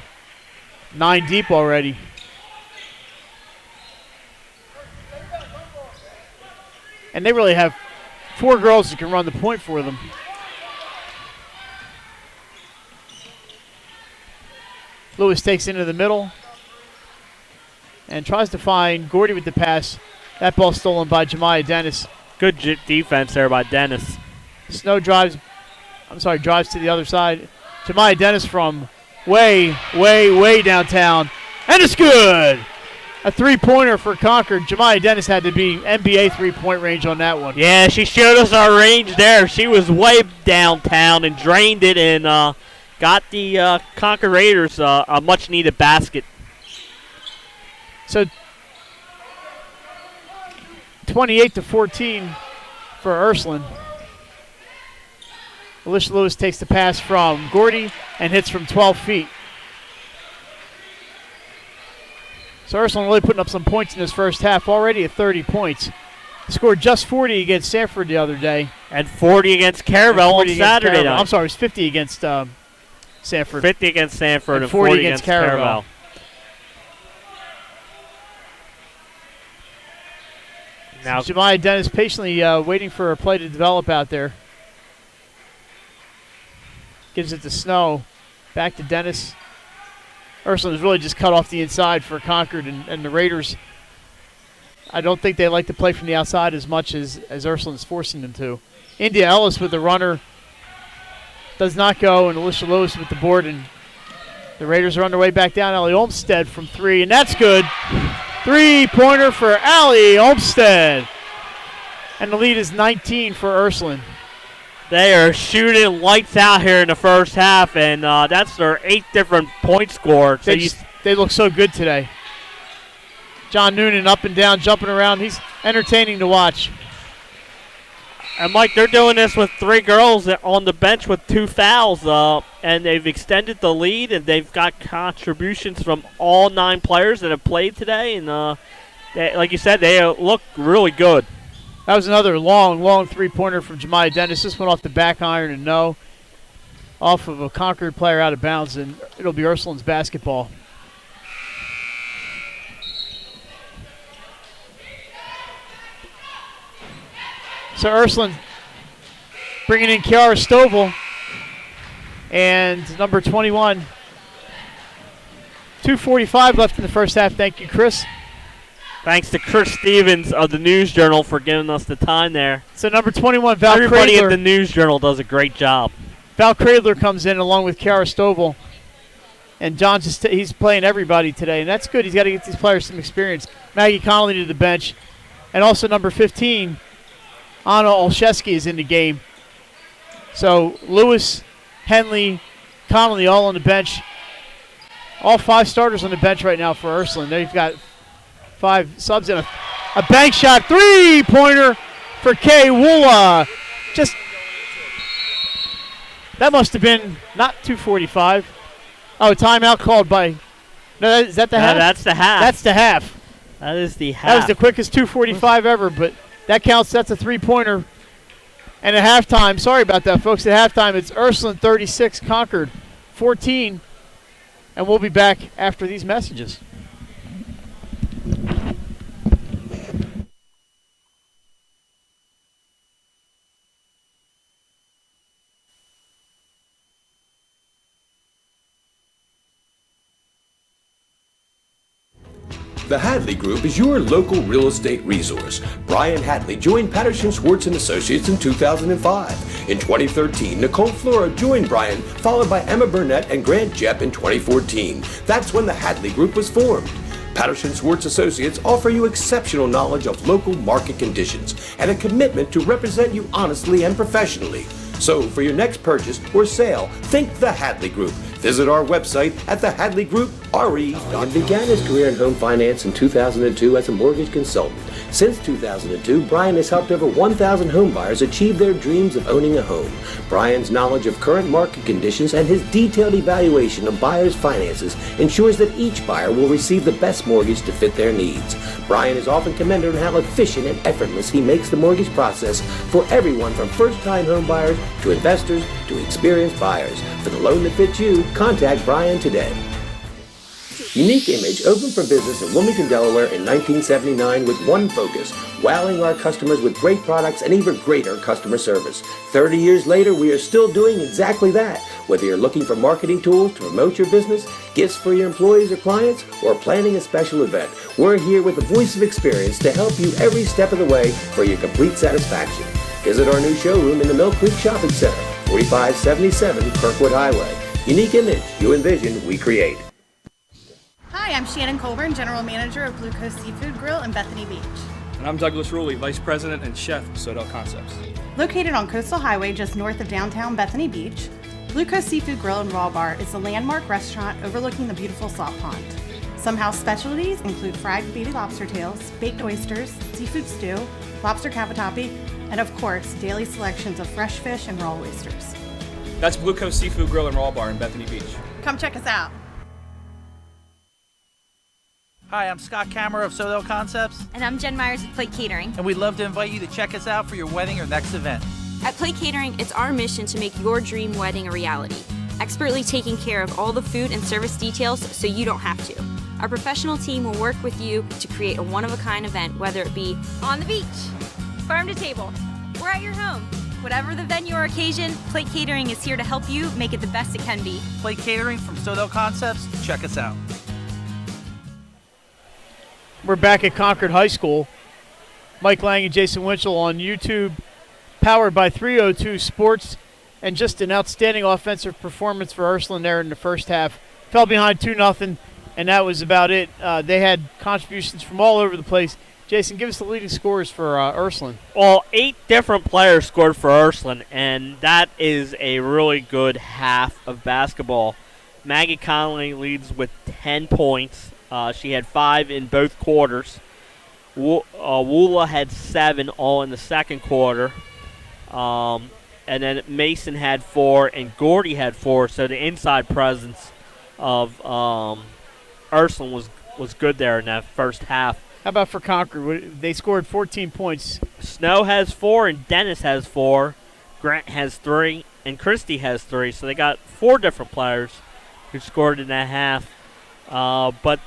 9 deep already. And they really have 4 girls that can run the point for them. Lewis takes into the middle and tries to find Gordy with the pass. That ball stolen by Jemiah Dennis. Good defense there by Dennis. Snow drives to the other side. Jemiah Dennis from way, way, way downtown. And it's good! A 3-pointer for Concord. Jemiah Dennis had to be NBA 3-point range on that one. Yeah, she showed us our range there. She was way downtown and drained it and got the Concord Raiders a much-needed basket. So 28-14 for Ursuline. Alicia Lewis takes the pass from Gordy and hits from 12 feet. So Ursuline really putting up some points in this first half, already at 30 points. Scored just 40 against Sanford the other day. And 40 against Caravel on Saturday night. I'm sorry, it was 50 against Sanford. 50 against Sanford and 40 against Caravel. Now Jemiah Dennis patiently waiting for her play to develop out there. Gives it to Snow. Back to Dennis. Ursuline has really just cut off the inside for Concord, and the Raiders, I don't think they like to play from the outside as much as Ursuline is forcing them to. India Ellis with the runner. Does not go, and Alicia Lewis with the board, and the Raiders are on their way back down. Allie Olmstead from 3, and that's good. 3-pointer for Allie Olmstead. And the lead is 19 for Ursuline. They are shooting lights out here in the first half, and that's their 8th different point score. So they look so good today. John Noonan up and down, jumping around. He's entertaining to watch. And, Mike, they're doing this with 3 girls on the bench with 2 fouls, and they've extended the lead, and they've got contributions from all 9 players that have played today. And, like you said, they look really good. That was another long 3-pointer from Jemiah Dennis. This went off the back iron and no. Off of a Concord player out of bounds, and it'll be Ursuline's basketball. So Ursuline bringing in Kiara Stovall and number 21. 2:45 left in the first half. Thank you, Chris. Thanks to Chris Stevens of the News Journal for giving us the time there. So number 21, Val Everybody Cradler. at the News Journal does a great job. Val Cradler comes in along with Kara Stovall. And John he's playing everybody today, and that's good. He's got to get these players some experience. Maggie Connolly to the bench. And also number 15, Anna Olszewski is in the game. So Lewis, Henley, Connolly all on the bench. All 5 starters on the bench right now for Ursuline. They've got 5 subs and a bank shot. 3-pointer for Kay Woola. That must have been not 2:45. Oh, timeout called by. No, is that the half? That's the half. That's the half. That is the half. That was the quickest 2:45 ever, but that counts. That's a 3-pointer. And at halftime, sorry about that, folks. At halftime, it's Ursuline 36, Concord 14. And we'll be back after these messages. The Hadley Group is your local real estate resource. Brian Hadley joined Patterson Schwartz & Associates in 2005. In 2013, Nicole Flora joined Brian, followed by Emma Burnett and Grant Jepp in 2014. That's when the Hadley Group was formed. Patterson Schwartz Associates offer you exceptional knowledge of local market conditions and a commitment to represent you honestly and professionally. So for your next purchase or sale, think the Hadley Group. Visit our website at thehadleygroupre.com. Brian began his career in home finance in 2002 as a mortgage consultant. Since 2002, Brian has helped over 1,000 home buyers achieve their dreams of owning a home. Brian's knowledge of current market conditions and his detailed evaluation of buyers' finances ensures that each buyer will receive the best mortgage to fit their needs. Brian is often commended on how efficient and effortless he makes the mortgage process for everyone from first-time home buyers to investors to experienced buyers. For the loan that fits you, contact Brian today. Unique Image opened for business in Wilmington, Delaware in 1979 with one focus, wowing our customers with great products and even greater customer service. 30 years later, we are still doing exactly that. Whether you're looking for marketing tools to promote your business, gifts for your employees or clients, or planning a special event, we're here with the voice of experience to help you every step of the way for your complete satisfaction. Visit our new showroom in the Mill Creek Shopping Center, 4577 Kirkwood Highway. Unique Image, you envision, we create. Hi, I'm Shannon Colburn, General Manager of Blue Coast Seafood Grill in Bethany Beach. And I'm Douglas Ruley, Vice President and Chef of Sodell Concepts. Located on Coastal Highway just north of downtown Bethany Beach, Blue Coast Seafood Grill and Raw Bar is the landmark restaurant overlooking the beautiful salt pond. Some house specialties include fried baby lobster tails, baked oysters, seafood stew, lobster cavatappi, and of course, daily selections of fresh fish and raw oysters. That's Blue Coast Seafood Grill and Raw Bar in Bethany Beach. Come check us out. Hi, I'm Scott Kammer of Sodell Concepts, And I'm Jen Myers of Plate Catering. and we'd love to invite you to check us out for your wedding or next event. At Plate Catering, it's our mission to make your dream wedding a reality, expertly taking care of all the food and service details so you don't have to. Our professional team will work with you to create a one-of-a-kind event, whether it be on the beach, farm to table, or at your home. Whatever the venue or occasion, Plate Catering is here to help you make it the best it can be. Plate Catering from Sodell Concepts, check us out. We're back at Concord High School. Mike Lang and Jason Winchell on YouTube, powered by 302 Sports, and just an outstanding offensive performance for Ursuline there in the first half. Fell behind 2-0, and that was about it. They had contributions from all over the place. Jason, give us the leading scores for Ursuline. Well, 8 different players scored for Ursuline, and that is a really good half of basketball. Maggie Connolly leads with 10 points. She had 5 in both quarters. Woola had 7 all in the second quarter. And then Mason had 4 and Gordy had 4. So the inside presence of Ursuline was good there in that first half. How about for Concord? They scored 14 points. Snow has 4 and Dennis has 4. Grant has 3 and Christie has 3. So they got 4 different players who scored in that half. But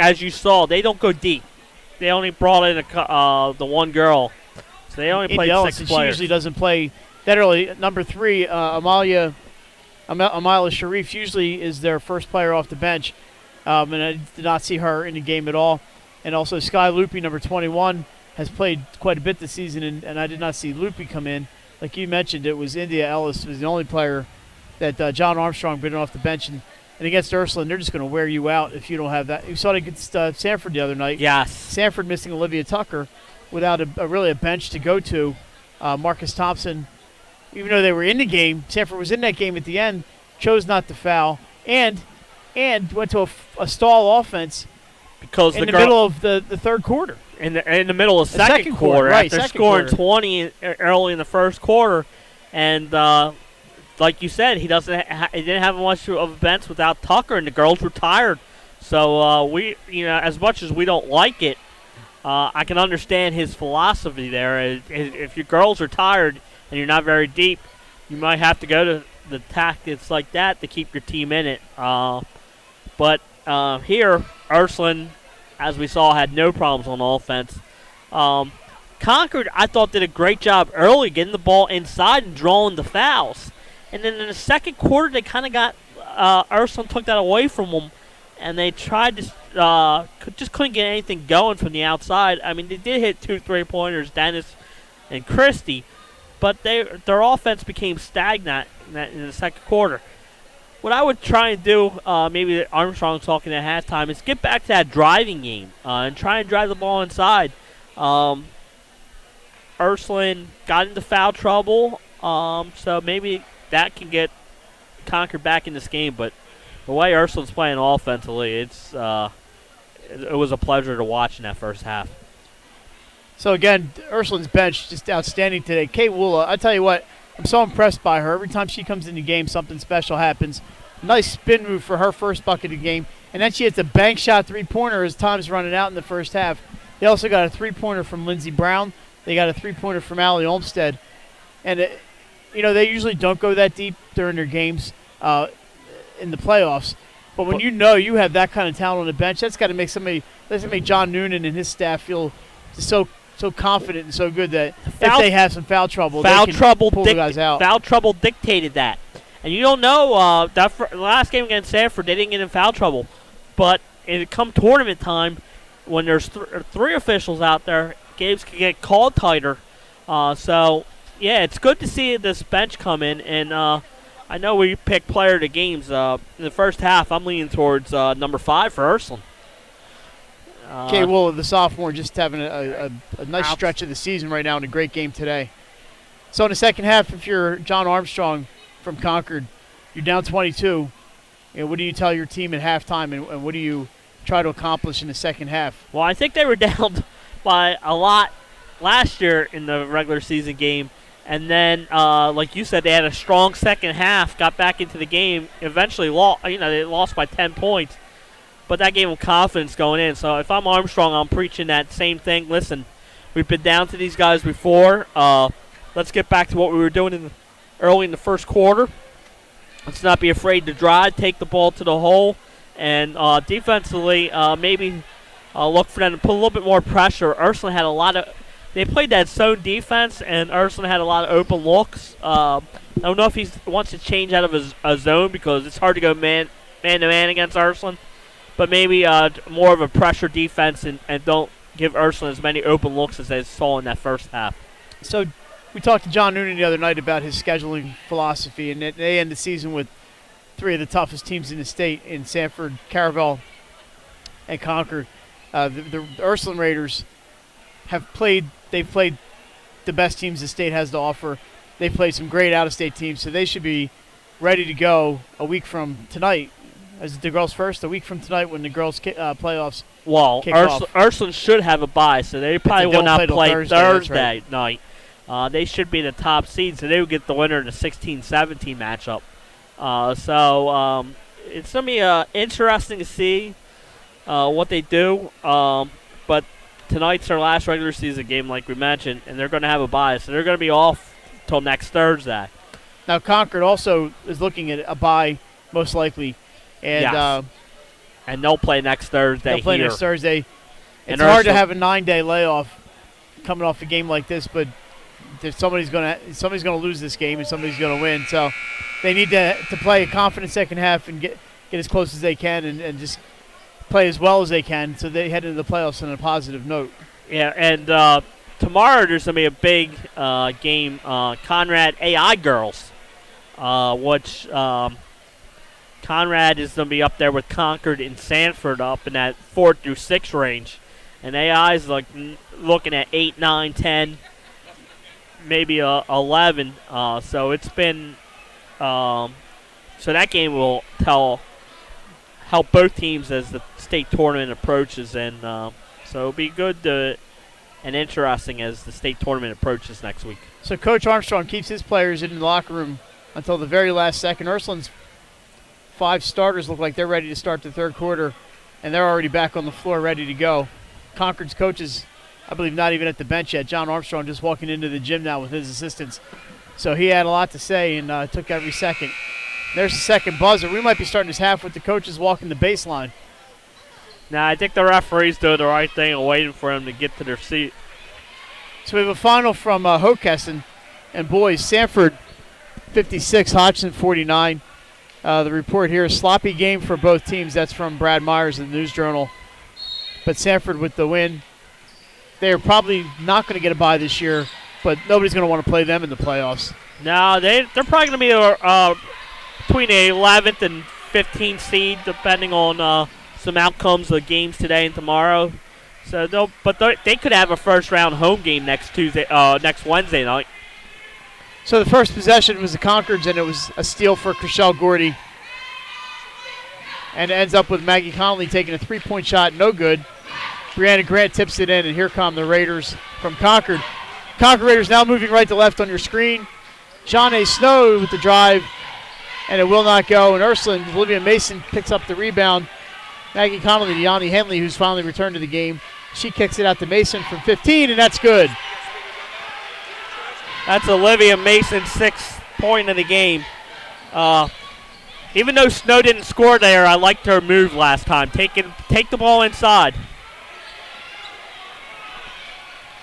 as you saw, they don't go deep. They only brought in the one girl. So they only played 6 players. She usually doesn't play that early. Number 3, Amila Sharif usually is their first player off the bench. And I did not see her in the game at all. And also Sky Loopy, number 21, has played quite a bit this season, and I did not see Loopy come in. Like you mentioned, it was India Ellis was the only player that John Armstrong brought off the bench. And against Ursuline, they're just going to wear you out if you don't have that. You saw it against Sanford the other night. Yes. Sanford missing Olivia Tucker without really a bench to go to. Marcus Thompson, even though they were in the game, Sanford was in that game at the end, chose not to foul, and went to a stall offense because in the middle of the third quarter. In the middle of second quarter, right, after scoring 20 early in the first quarter, and like you said, he didn't have much of a bench without Tucker, and the girls were tired. So we, as much as we don't like it, I can understand his philosophy there. If your girls are tired and you're not very deep, you might have to go to the tactics like that to keep your team in it. But here, Ursuline, as we saw, had no problems on offense. Concord, I thought, did a great job early getting the ball inside and drawing the fouls. And then in the second quarter, they kind of got Ursuline took that away from them, and they tried to just couldn't get anything going from the outside. I mean, they did hit 2 3-pointers, Dennis and Christie, but their offense became stagnant in the second quarter. What I would try and do, maybe Armstrong talking at halftime, is get back to that driving game and try and drive the ball inside. Ursuline got into foul trouble, so maybe that can get Concord back in this game. But the way Ursuline's playing offensively, it was a pleasure to watch in that first half. So again, Ursuline's bench just outstanding today. Kate Woola, I tell you what, I'm so impressed by her. Every time she comes in the game, something special happens. Nice spin move for her first bucket of the game. And then she hits a bank shot three-pointer as time's running out in the first half. They also got a three-pointer from Lindsey Brown. They got a three-pointer from Allie Olmstead. And, they usually don't go that deep during their games in the playoffs. But when you have that kind of talent on the bench, that's got to make John Noonan and his staff feel so confident and so good that if they have some foul trouble, they can pull the guys out. Foul trouble dictated that. And you don't know, the last game against Sanford, they didn't get in foul trouble. But come tournament time, when there's three officials out there, games can get called tighter. So, yeah, it's good to see this bench come in. And I know we picked player of the games. In the first half, I'm leaning towards number 5 for Ursuline. Okay, well, the sophomore just having a nice stretch of the season right now and a great game today. So in the second half, if you're John Armstrong from Concord, you're down 22. What do you tell your team at halftime, and what do you try to accomplish in the second half? Well, I think they were down by a lot last year in the regular season game. And then, like you said, they had a strong second half, got back into the game, eventually lost. They lost by 10 points. But that gave them confidence going in. So if I'm Armstrong, I'm preaching that same thing. Listen, we've been down to these guys before. Let's get back to what we were doing early in the first quarter. Let's not be afraid to drive, take the ball to the hole, and defensively maybe look for them to put a little bit more pressure. Ursuline had they played that zone defense, and Ursuline had a lot of open looks. I don't know if he wants to change out of a zone because it's hard to go man-to-man against Ursuline. But maybe more of a pressure defense and don't give Ursuline as many open looks as they saw in that first half. So we talked to John Noonan the other night about his scheduling philosophy, and they end the season with 3 of the toughest teams in the state in Sanford, Caravel, and Concord. The Ursuline Raiders they've played the best teams the state has to offer. They've played some great out-of-state teams, so they should be ready to go a week from tonight. Is it the girls first? A week from tonight when the girls playoffs kick off. Ursuline should have a bye, so they probably will not play Thursday night. They should be the top seed, so they would get the winner in the 16-17 matchup. So it's going to be interesting to see what they do. But tonight's their last regular season game, like we mentioned, and they're going to have a bye, so they're going to be off until next Thursday. Now, Concord also is looking at a bye, most likely. And yes. And they'll play next Thursday. They'll play here. next Thursday. It's hard to have a 9-day layoff coming off a game like this, but somebody's going to lose this game and somebody's going to win. So they need to play a confident second half and get as close as they can and just play as well as they can, so they head into the playoffs on a positive note. Yeah, and tomorrow there's going to be a big game, Conrad AI Girls, which Conrad is going to be up there with Concord and Sanford up in that 4 through 6 range. And AI is looking at 8, 9, 10, maybe 11. So it's been so that game will help both teams as the state tournament approaches, and so it'll be good and interesting as the state tournament approaches next week. So Coach Armstrong keeps his players in the locker room until the very last second. Ursuline's 5 starters look like they're ready to start the third quarter, and they're already back on the floor ready to go. Concord's coaches, I believe, not even at the bench yet. John Armstrong just walking into the gym now with his assistants. So he had a lot to say and took every second. There's the second buzzer. We might be starting this half with the coaches walking the baseline. Now, I think the referee's doing the right thing and waiting for them to get to their seat. So we have a final from Hockessin and boys. Sanford 56, Hodgson 49. The report here is sloppy game for both teams. That's from Brad Myers in the News Journal. But Sanford with the win. They're probably not going to get a bye this year, but nobody's going to want to play them in the playoffs. No, they're probably going to be between the 11th and 15th seed, depending on some outcomes of games today and tomorrow. So, they could have a first-round home game next Wednesday night. So the first possession was the Concords, and it was a steal for Chriselle Gordy. And it ends up with Maggie Connolly taking a 3-point shot, no good. Brianna Grant tips it in, and here come the Raiders from Concord. Concord Raiders now moving right to left on your screen. John A. Snow with the drive, and it will not go. And Ursuline, Olivia Mason picks up the rebound. Maggie Connolly to Yanni Henley, who's finally returned to the game. She kicks it out to Mason from 15, and that's good. That's Olivia Mason's 6th point of the game. Even though Snow didn't score there, I liked her move last time. Take the ball inside.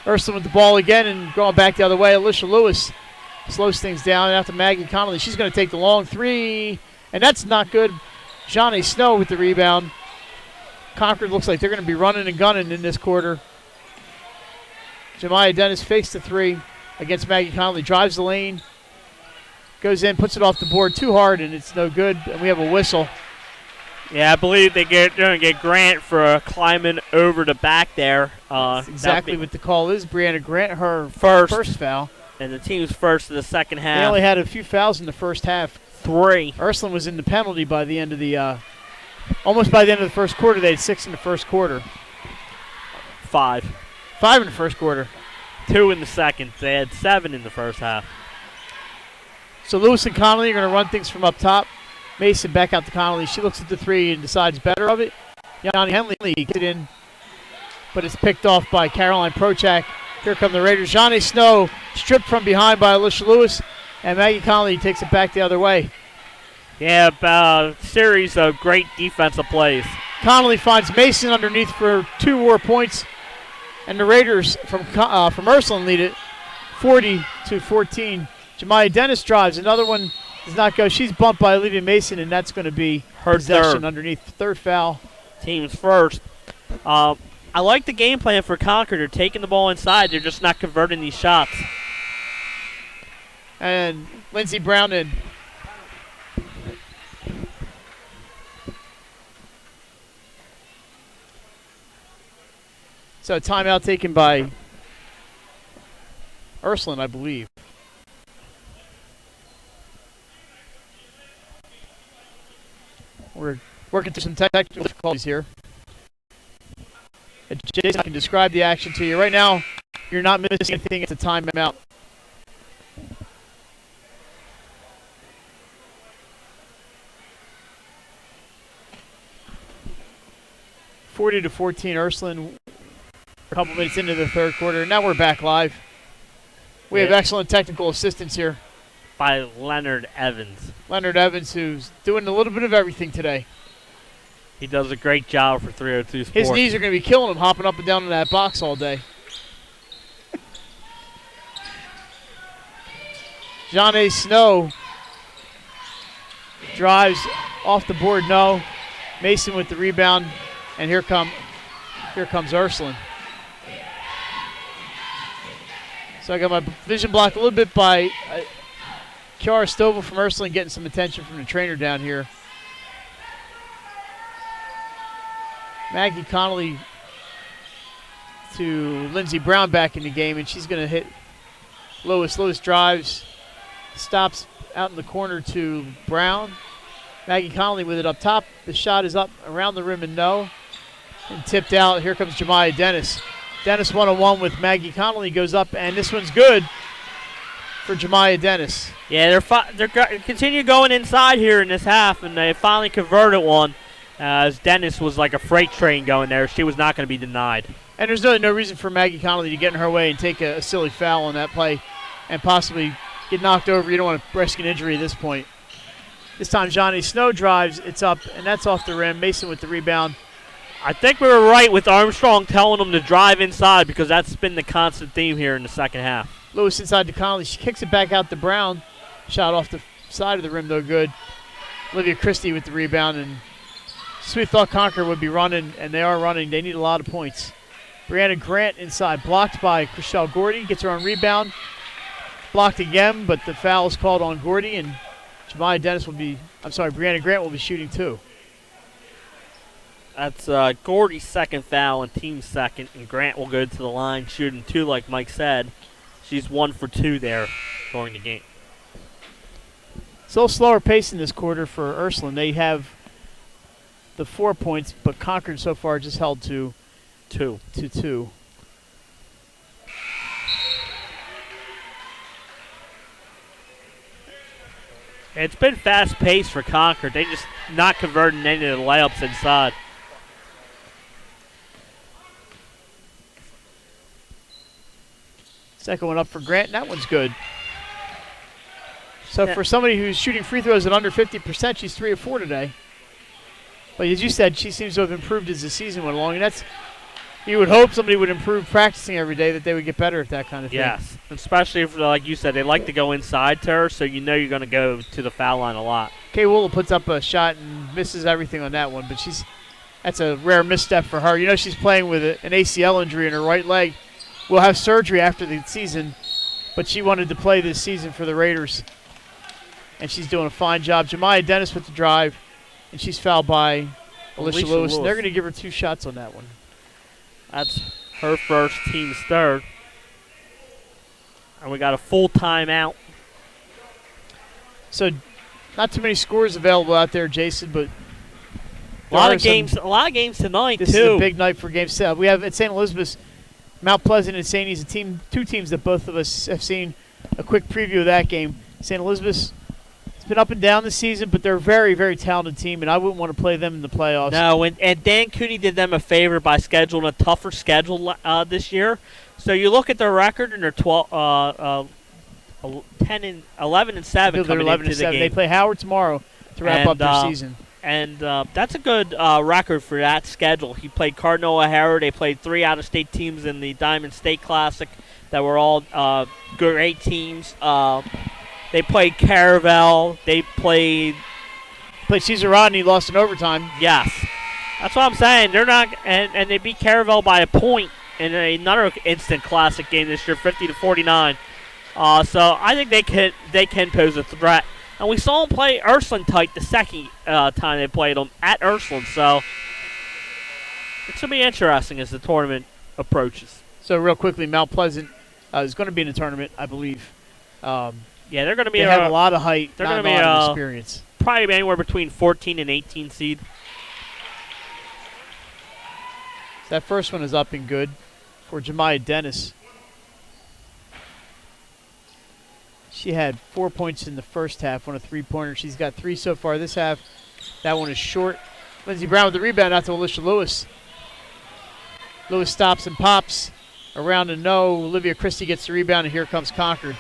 Ursuline with the ball again and going back the other way. Alicia Lewis slows things down after Maggie Connolly. She's going to take the long 3, and that's not good. Johnny Snow with the rebound. Concord looks like they're going to be running and gunning in this quarter. Jemiah Dennis fakes the 3 against Maggie Connolly. Drives the lane. Goes in, puts it off the board too hard, and it's no good. And we have a whistle. Yeah, I believe they're going to get Grant for climbing over the back there. That's exactly what the call is. Brianna Grant, her first foul. And the team's first in the second half. They only had a few fouls in the first half. 3. Ursuline was in the penalty by the end of the almost by the end of the first quarter. They had 6 in the first quarter. 5. 5 in the first quarter. 2 in the second. They had 7 in the first half. So Lewis and Connolly are going to run things from up top. Mason back out to Connolly. She looks at the 3 and decides better of it. Yanni Henley gets it in, but it's picked off by Caroline Prochak. Here come the Raiders. Johnny Snow stripped from behind by Alicia Lewis, and Maggie Connolly takes it back the other way. Yeah, series of great defensive plays. Connolly finds Mason underneath for 2 more points, and the Raiders from Ursuline lead it 40-14. Jemiah Dennis drives. Another one does not go. She's bumped by Olivia Mason, and that's going to be her possession underneath. Third foul. Team's first. I like the game plan for Concord. They're taking the ball inside. They're just not converting these shots. And Lindsey Brown in. So timeout taken by Ursuline, I believe. We're working through some technical difficulties here. Jason can describe the action to you. Right now, you're not missing anything. It's a timeout. (40-14) Ursuline. A couple minutes into the third quarter. Now we're back live. We have excellent technical assistance here. By Leonard Evans. Leonard Evans, who's doing a little bit of everything today. He does a great job for 302 Sports. His knees are going to be killing him hopping up and down in that box all day. John A. Snow drives off the board. No. Mason with the rebound. And here comes Ursuline. So I got my vision blocked a little bit by Kiara Stovall from Ursuline, getting some attention from the trainer down here. Maggie Connolly to Lindsey Brown back in the game, and she's going to hit Lois. Lois drives, stops out in the corner to Brown. Maggie Connolly with it up top. The shot is up around the rim and no. And tipped out. Here comes Jemiah Dennis. Dennis one-on-one with Maggie Connolly, goes up, and this one's good for Jemiah Dennis. Yeah, they're continue going inside here in this half, and they finally converted one. As Dennis was like a freight train going there. She was not going to be denied. And there's really no reason for Maggie Connolly to get in her way and take a silly foul on that play and possibly get knocked over. You don't want to risk an injury at this point. This time Johnny Snow drives. It's up, and that's off the rim. Mason with the rebound. I think we were right with Armstrong telling them to drive inside because that's been the constant theme here in the second half. Lewis inside to Connolly. She kicks it back out to Brown. Shot off the side of the rim, though, good. Olivia Christie with the rebound, and we thought Concord would be running, and they are running. They need a lot of points. Brianna Grant inside, blocked by Chriselle Gordy. Gets her on rebound. Blocked again, but the foul is called on Gordy, and Brianna Grant will be shooting two. That's Gordy's second foul and team second, and Grant will go to the line shooting two like Mike said. She's 1 for 2 there during the game. It's a little slower pace in this quarter for Ursuline. They have the 4 points, but Concord so far just held to 2. It's been fast-paced for Concord. They just not converting any of the layups inside. Second one up for Grant, and that one's good. So for somebody who's shooting free throws at under 50%, she's 3 of 4 today. But as you said, she seems to have improved as the season went along, and that's, you would hope somebody would improve practicing every day, that they would get better at that kind of thing. Yes, especially if, like you said, they like to go inside to her, so you know you're going to go to the foul line a lot. Kay Woola puts up a shot and misses everything on that one, but that's a rare misstep for her. You know she's playing with an ACL injury in her right leg. Will have surgery after the season, but she wanted to play this season for the Raiders, and she's doing a fine job. Jemiah Dennis with the drive, and she's fouled by Alicia Lewis. And they're going to give her 2 shots on that one. That's her first, team's third. And we got a full timeout. So not too many scores available out there, Jason, but a lot of games tonight, this is a big night for Game 7. We have at St. Elizabeth's Mount Pleasant and St. E's, two teams that both of us have seen a quick preview of that game. St. Elizabeth's, it's been up and down this season, but they're a very, very talented team, and I wouldn't want to play them in the playoffs. No, and Dan Cooney did them a favor by scheduling a tougher schedule this year. So you look at their record, and they're 11 and 7 coming 11 into and 7. the game. They play Howard tomorrow to wrap up their season. And that's a good record for that schedule. He played Cardinal O'Hara. They played 3 out-of-state teams in the Diamond State Classic that were all great teams. They played Caravel. They played Cesar Rodney, lost in overtime. Yes. That's what I'm saying. They're not, and they beat Caravel by a point in another instant classic game this year, 50-49. So I think they can pose a threat. And we saw them play Ursuline tight the second time they played them at Ursuline. So it's going to be interesting as the tournament approaches. So real quickly, Mount Pleasant is going to be in the tournament, I believe. Yeah, they're going to be. They have a lot of height. They're going to be a lot of experience. Probably anywhere between 14 and 18 seed. So that first one is up and good for Jemiah Dennis. She had 4 points in the first half on a 3-pointer. She's got 3 so far this half. That one is short. Lindsey Brown with the rebound out to Alicia Lewis. Lewis stops and pops. Around and no. Olivia Christie gets the rebound, and here comes Concord.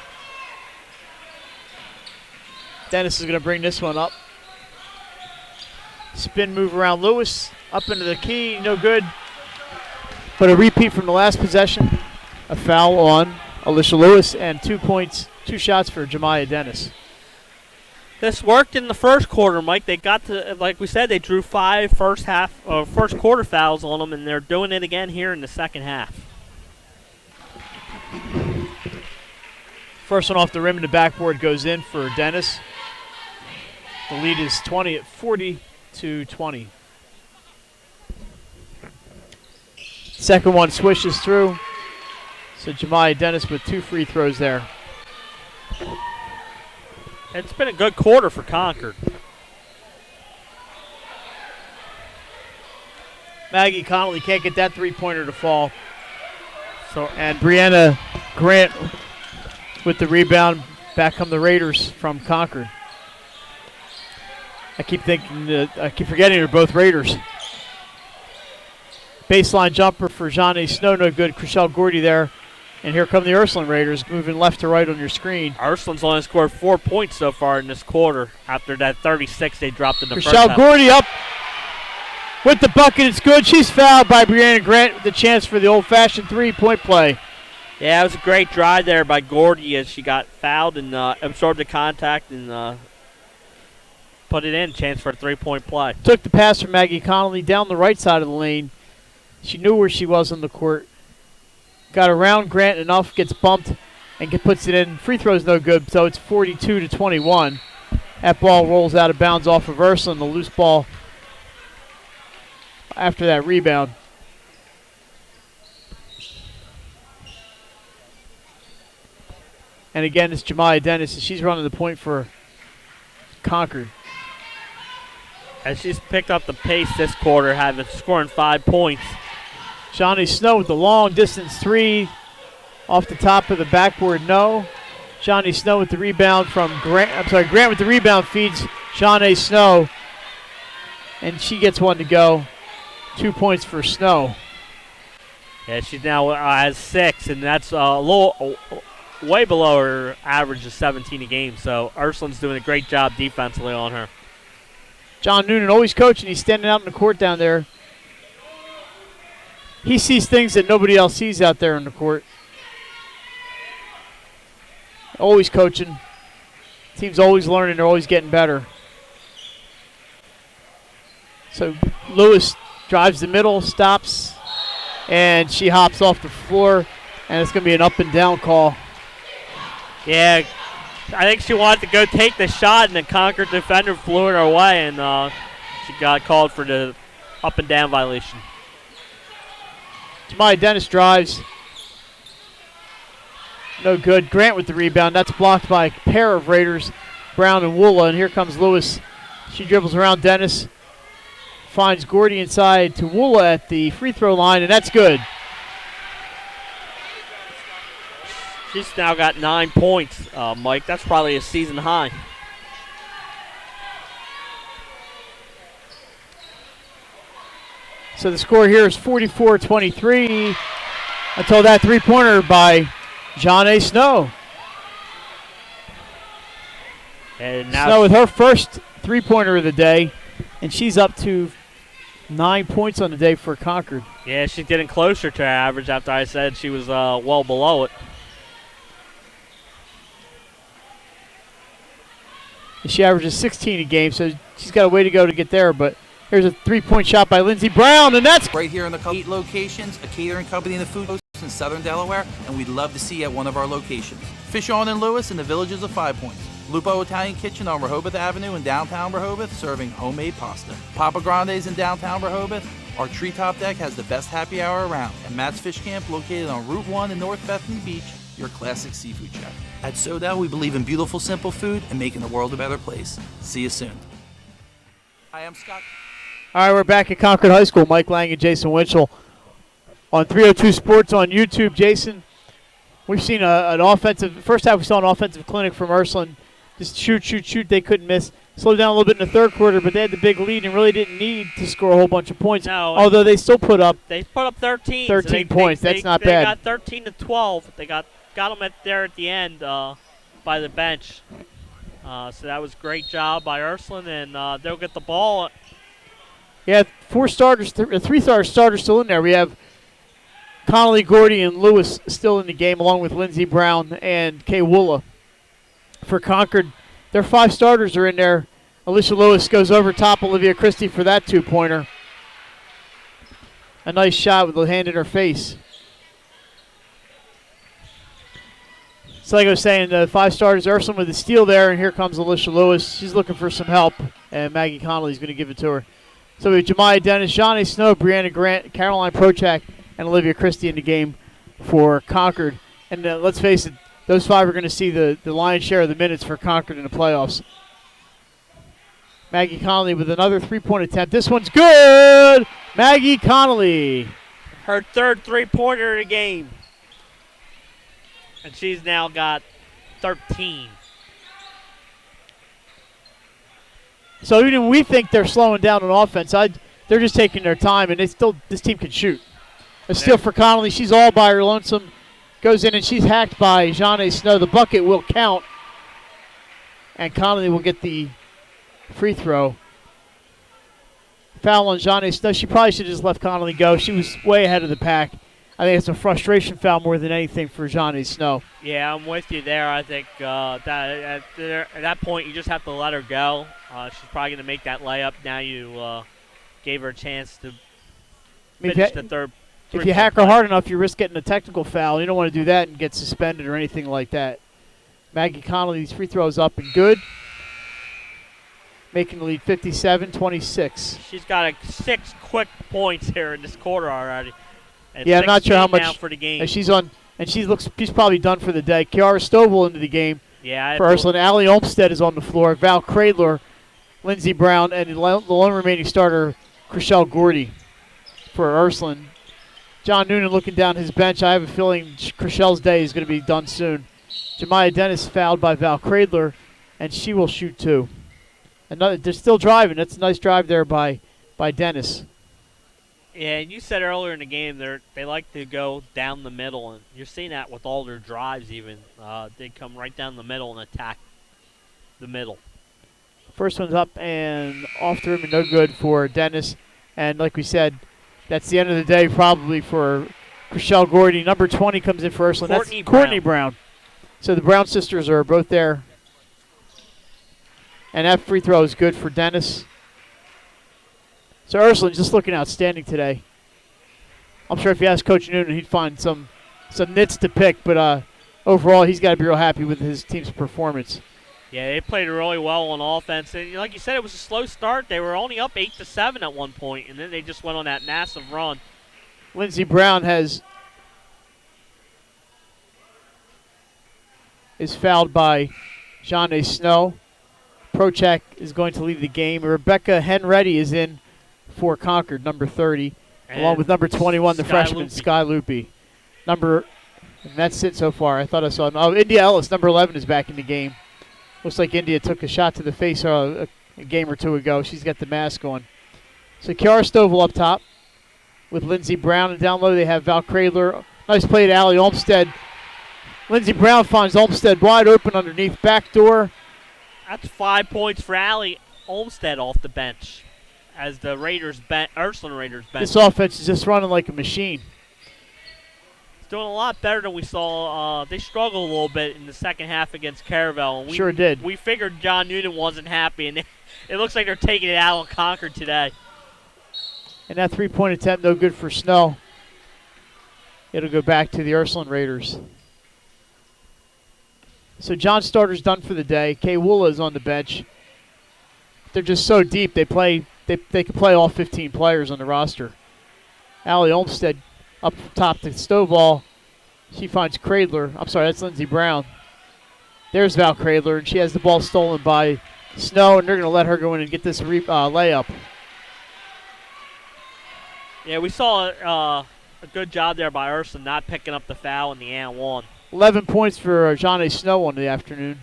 Dennis is going to bring this one up. Spin move around Lewis. Up into the key. No good. But a repeat from the last possession. A foul on Alicia Lewis, and 2 points. 2 shots for Jemiah Dennis. This worked in the first quarter, Mike. They got to, like we said, they drew 5 first quarter fouls on them, and they're doing it again here in the second half. First one off the rim and the backboard goes in for Dennis. The lead is 40-20. Second one swishes through. So Jemiah Dennis with 2 free throws there. It's been a good quarter for Concord. Maggie Connolly can't get that three-pointer to fall. And Brianna Grant with the rebound. Back come the Raiders from Concord. I keep forgetting they're both Raiders. Baseline jumper for Johnny Snow, no good. Chriselle Gordy there. And here come the Ursuline Raiders moving left to right on your screen. Ursuline's only scored 4 points so far in this quarter after that 36 they dropped in the first Chriselle half. Gordy up with the bucket. It's good. She's fouled by Brianna Grant with the chance for the old-fashioned three-point play. Yeah, it was a great drive there by Gordy as she got fouled and absorbed the contact and put it in. Chance for a three-point play. Took the pass from Maggie Connolly down the right side of the lane. She knew where she was on the court. Got around Grant enough, gets bumped, and puts it in. Free throw's no good, so it's 42-21. That ball rolls out of bounds off of Ursuline, the loose ball after that rebound. And again, it's Jemiah Dennis, and she's running the point for Concord. And she's picked up the pace this quarter, scoring 5 points. Johnny Snow with the long distance three off the top of the backboard, no. Johnny Snow with the rebound from Grant. Grant with the rebound feeds Johnny Snow. And she gets one to go. 2 points for Snow. Yeah, she now has 6, and that's way below her average of 17 a game. So Ursuline's doing a great job defensively on her. John Noonan always coaching. He's standing out in the court down there. He sees things that nobody else sees out there in the court. Always coaching. Team's always learning. They're always getting better. So Lewis drives the middle, stops, and she hops off the floor, and it's going to be an up and down call. Yeah, I think she wanted to go take the shot, and the Concord defender flew it her way, and she got called for the up and down violation. Jemiah Dennis drives. No good. Grant with the rebound. That's blocked by a pair of Raiders, Brown and Woola. And here comes Lewis. She dribbles around Dennis. Finds Gordy inside to Woola at the free throw line, and that's good. She's now got 9 points, Mike. That's probably a season high. So the score here is 44-23 until that three-pointer by John A. Snow. And now Snow with her first three-pointer of the day, and she's up to 9 points on the day for Concord. Yeah, she's getting closer to her average after I said she was well below it. And she averages 16 a game, so she's got a way to go to get there, but here's a three-point shot by Lindsey Brown, and that's Right here in the 8 locations, a catering company in the food coast in southern Delaware, and we'd love to see you at one of our locations. Fish On in Lewis in the Villages of 5 Points. Lupo Italian Kitchen on Rehoboth Avenue in downtown Rehoboth, serving homemade pasta. Papa Grande's in downtown Rehoboth. Our treetop deck has the best happy hour around. And Matt's Fish Camp, located on Route 1 in North Bethany Beach, your classic seafood chef. At Sodell, we believe in beautiful, simple food and making the world a better place. See you soon. Hi, I'm Scott. all right. We're back at Concord High School. Mike Lang and Jason Winchell on 302 Sports on YouTube. Jason, we've seen an offensive. First half, we saw an offensive clinic from Ursuline. Just shoot. They couldn't miss. Slowed down a little bit in the third quarter, but they had the big lead and really didn't need to score a whole bunch of points. No, although they still put up. They put up 13. 13 points. That's not bad. They got 13 to 12. They got them there at the end by the bench. So that was a great job by Ursuline, and they'll get the ball. Yeah, 4 starters, 3 starters still in there. We have Connolly, Gordy, and Lewis still in the game, along with Lindsey Brown and Kay Woola. For Concord, their 5 starters are in there. Alicia Lewis goes over top Olivia Christie for that 2-pointer. A nice shot with the hand in her face. So like I was saying, the 5 starters, Ursuline with the steal there, and here comes Alicia Lewis. She's looking for some help, and Maggie Connolly's going to give it to her. So we have Jemiah Dennis, Johnny Snow, Brianna Grant, Caroline Prochak, and Olivia Christie in the game for Concord. And let's face it, those 5 are going to see the lion's share of the minutes for Concord in the playoffs. Maggie Connolly with another 3-point attempt. This one's good! Maggie Connolly. Her third 3-pointer of the game. And she's now got 13. So even when we think they're slowing down on offense, they're just taking their time, and this team can shoot. A steal for Connolly. She's all by her lonesome. Goes in, and she's hacked by Jeanne Snow. The bucket will count, and Connolly will get the free throw. Foul on Jeanne Snow. She probably should have just let Connolly go. She was way ahead of the pack. I think it's a frustration foul more than anything for Jeanne Snow. Yeah, I'm with you there. I think that at that point you just have to let her go. She's probably going to make that layup. Now you gave her a chance to finish the third. If you hack her hard enough, you risk getting a technical foul. You don't want to do that and get suspended or anything like that. Maggie Connolly's free throws up and good. Making the lead 57-26. She's got 6 quick points here in this quarter already. And yeah, I'm not sure how much now for the game. She's on, and she's probably done for the day. Kiara Stovall into the game for Ursuline. Allie Olmstead is on the floor. Val Cradler, Lindsey Brown, and the lone remaining starter, Chriselle Gordy for Ursuline. John Noonan looking down his bench. I have a feeling Chriselle's day is going to be done soon. Jemiah Dennis fouled by Val Cradler, and she will shoot 2. They're still driving. That's a nice drive there by Dennis. Yeah, and you said earlier in the game they like to go down the middle, and you're seeing that with all their drives even. They come right down the middle and attack the middle. First one's up and off the rim and no good for Dennis. And like we said, that's the end of the day probably for Chriselle Gordy. Number 20 comes in for Ursuline. That's Courtney Brown. So the Brown sisters are both there. And that free throw is good for Dennis. So Ursuline just looking outstanding today. I'm sure if you ask Coach Noonan, he'd find some nits to pick, but overall he's got to be real happy with his team's performance. Yeah, they played really well on offense. And like you said, it was a slow start. They were only up 8-7 at one point, and then they just went on that massive run. Lindsey Brown is fouled by Jeanne Snow. Prochak is going to leave the game. Rebecca Henready is in for Concord, number 30, and along with number 21, the freshman, Sky Loopy. And that's it so far. I thought I saw. Oh, India Ellis, number 11, is back in the game. Looks like India took a shot to the face a game or two ago. She's got the mask on. So Kiara Stovall up top with Lindsey Brown, and down low they have Val Cradler. Nice play to Allie Olmstead. Lindsey Brown finds Olmstead wide open underneath back door. That's 5 points for Allie Olmstead off the bench as the Ursuline Raiders bench. This offense is just running like a machine. It's doing a lot better than we saw. They struggled a little bit in the second half against Caravel. And Sure did. We figured John Noonan wasn't happy, and it looks like they're taking it out on Concord today. And that 3-point attempt, no good for Snow. It'll go back to the Ursuline Raiders. So John Starter's done for the day. Kay Woola is on the bench. They're just so deep. They can play all 15 players on the roster. Allie Olmstead up top to Stovall. She finds Cradler. I'm sorry, that's Lindsey Brown. There's Val Cradler, and she has the ball stolen by Snow, and they're going to let her go in and get this layup. Yeah, we saw a good job there by Ursuline not picking up the foul in the and one. 11 points for Jeanne Snow on the afternoon.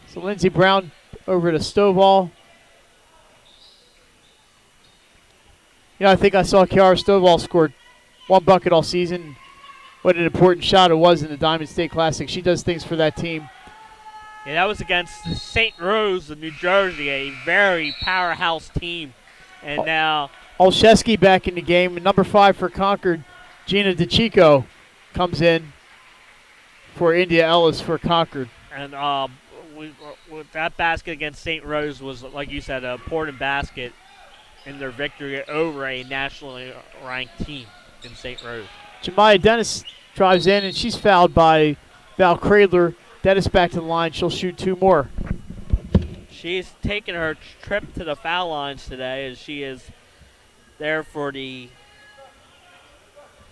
So Lindsey Brown over to Stovall. I think I saw Kiara Stovall scored 1 bucket all season. What an important shot it was in the Diamond State Classic. She does things for that team. Yeah, that was against St. Rose of New Jersey, a very powerhouse team. And now Olszewski back in the game. Number 5 for Concord, Gina DeChico, comes in. for India Ellis for Concord. And with that basket against St. Rose was, like you said, an important basket in their victory over a nationally ranked team in St. Rose. Jemiah Dennis drives in, and she's fouled by Val Cradler. Dennis back to the line. She'll shoot 2 more. She's taken her trip to the foul lines today, as she is there for the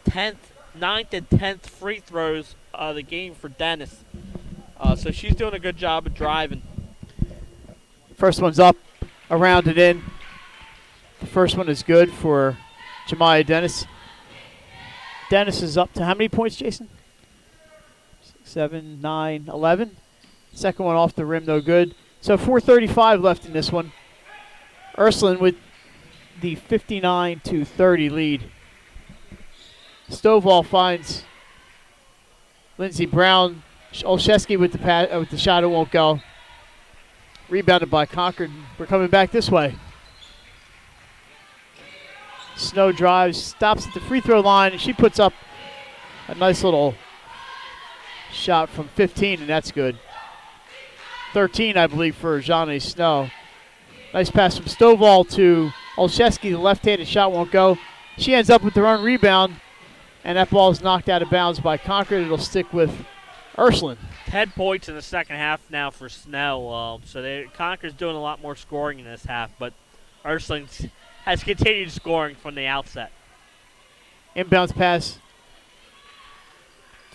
9th and 10th free throws of the game for Dennis. So she's doing a good job of driving. First one's up, around and in. The first one is good for Jemiah Dennis. Dennis is up to how many points, Jason? 6, 7, 9, 11. Second one off the rim, no good. So 4:35 left in this one. Ursuline with the 59-30 lead. Stovall finds Lindsey Brown. Olszewski with the shot, it won't go. Rebounded by Concord. We're coming back this way. Snow drives, stops at the free throw line, and she puts up a nice little shot from 15, and that's good. 13, I believe, for Johnny Snow. Nice pass from Stovall to Olszewski. The left-handed shot won't go. She ends up with the run rebound, and that ball is knocked out of bounds by Concord. It'll stick with Ursuline. 10 points in the second half now for Snow. So Concord's doing a lot more scoring in this half, but Ursuline has continued scoring from the outset. Inbounds pass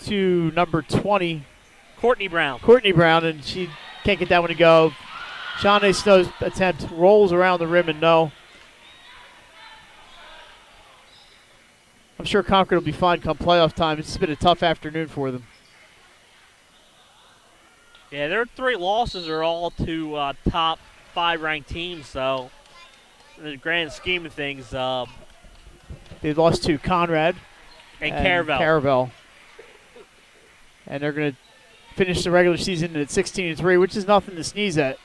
to number 20, Courtney Brown, and she can't get that one to go. Johnny Snow's attempt rolls around the rim and no. I'm sure Concord will be fine come playoff time. It's been a tough afternoon for them. Yeah, their 3 losses are all to top 5 ranked teams, so in the grand scheme of things, they lost to Conrad and Caravel. And they're going to finish the regular season at 16-3, which is nothing to sneeze at.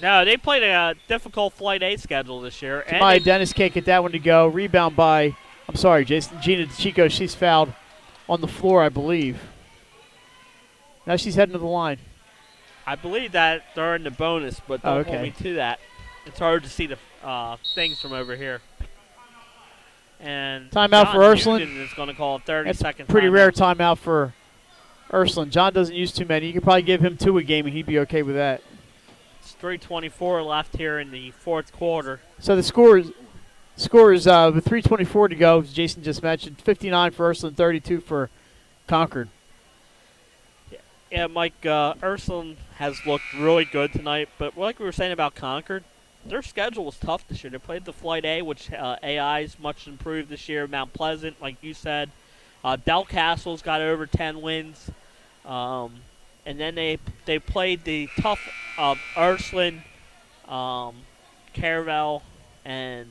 No, they played a difficult Flight A schedule this year. Jemiah Dennis can't get that one to go. Rebound by, Jason. Gina DeChico, she's fouled on the floor, I believe. Now she's heading to the line. I believe that they're in the bonus, but don't hold me to that. It's hard to see the things from over here. And timeout John for Ursuline. Newton is going to call a 30-second That's pretty rare timeout for Ursuline. John doesn't use too many. You could probably give him 2 a game, and he'd be okay with that. It's 3:24 left here in the fourth quarter. So the score is with 3:24 to go, as Jason just mentioned, 59 for Ursuline, 32 for Concord. Yeah, Mike, Ursuline has looked really good tonight, but like we were saying about Concord, their schedule was tough this year. They played the Flight A, which AI is much improved this year. Mount Pleasant, like you said. Del Castle's got over 10 wins. And then they played the tough Ursuline, Caravel, and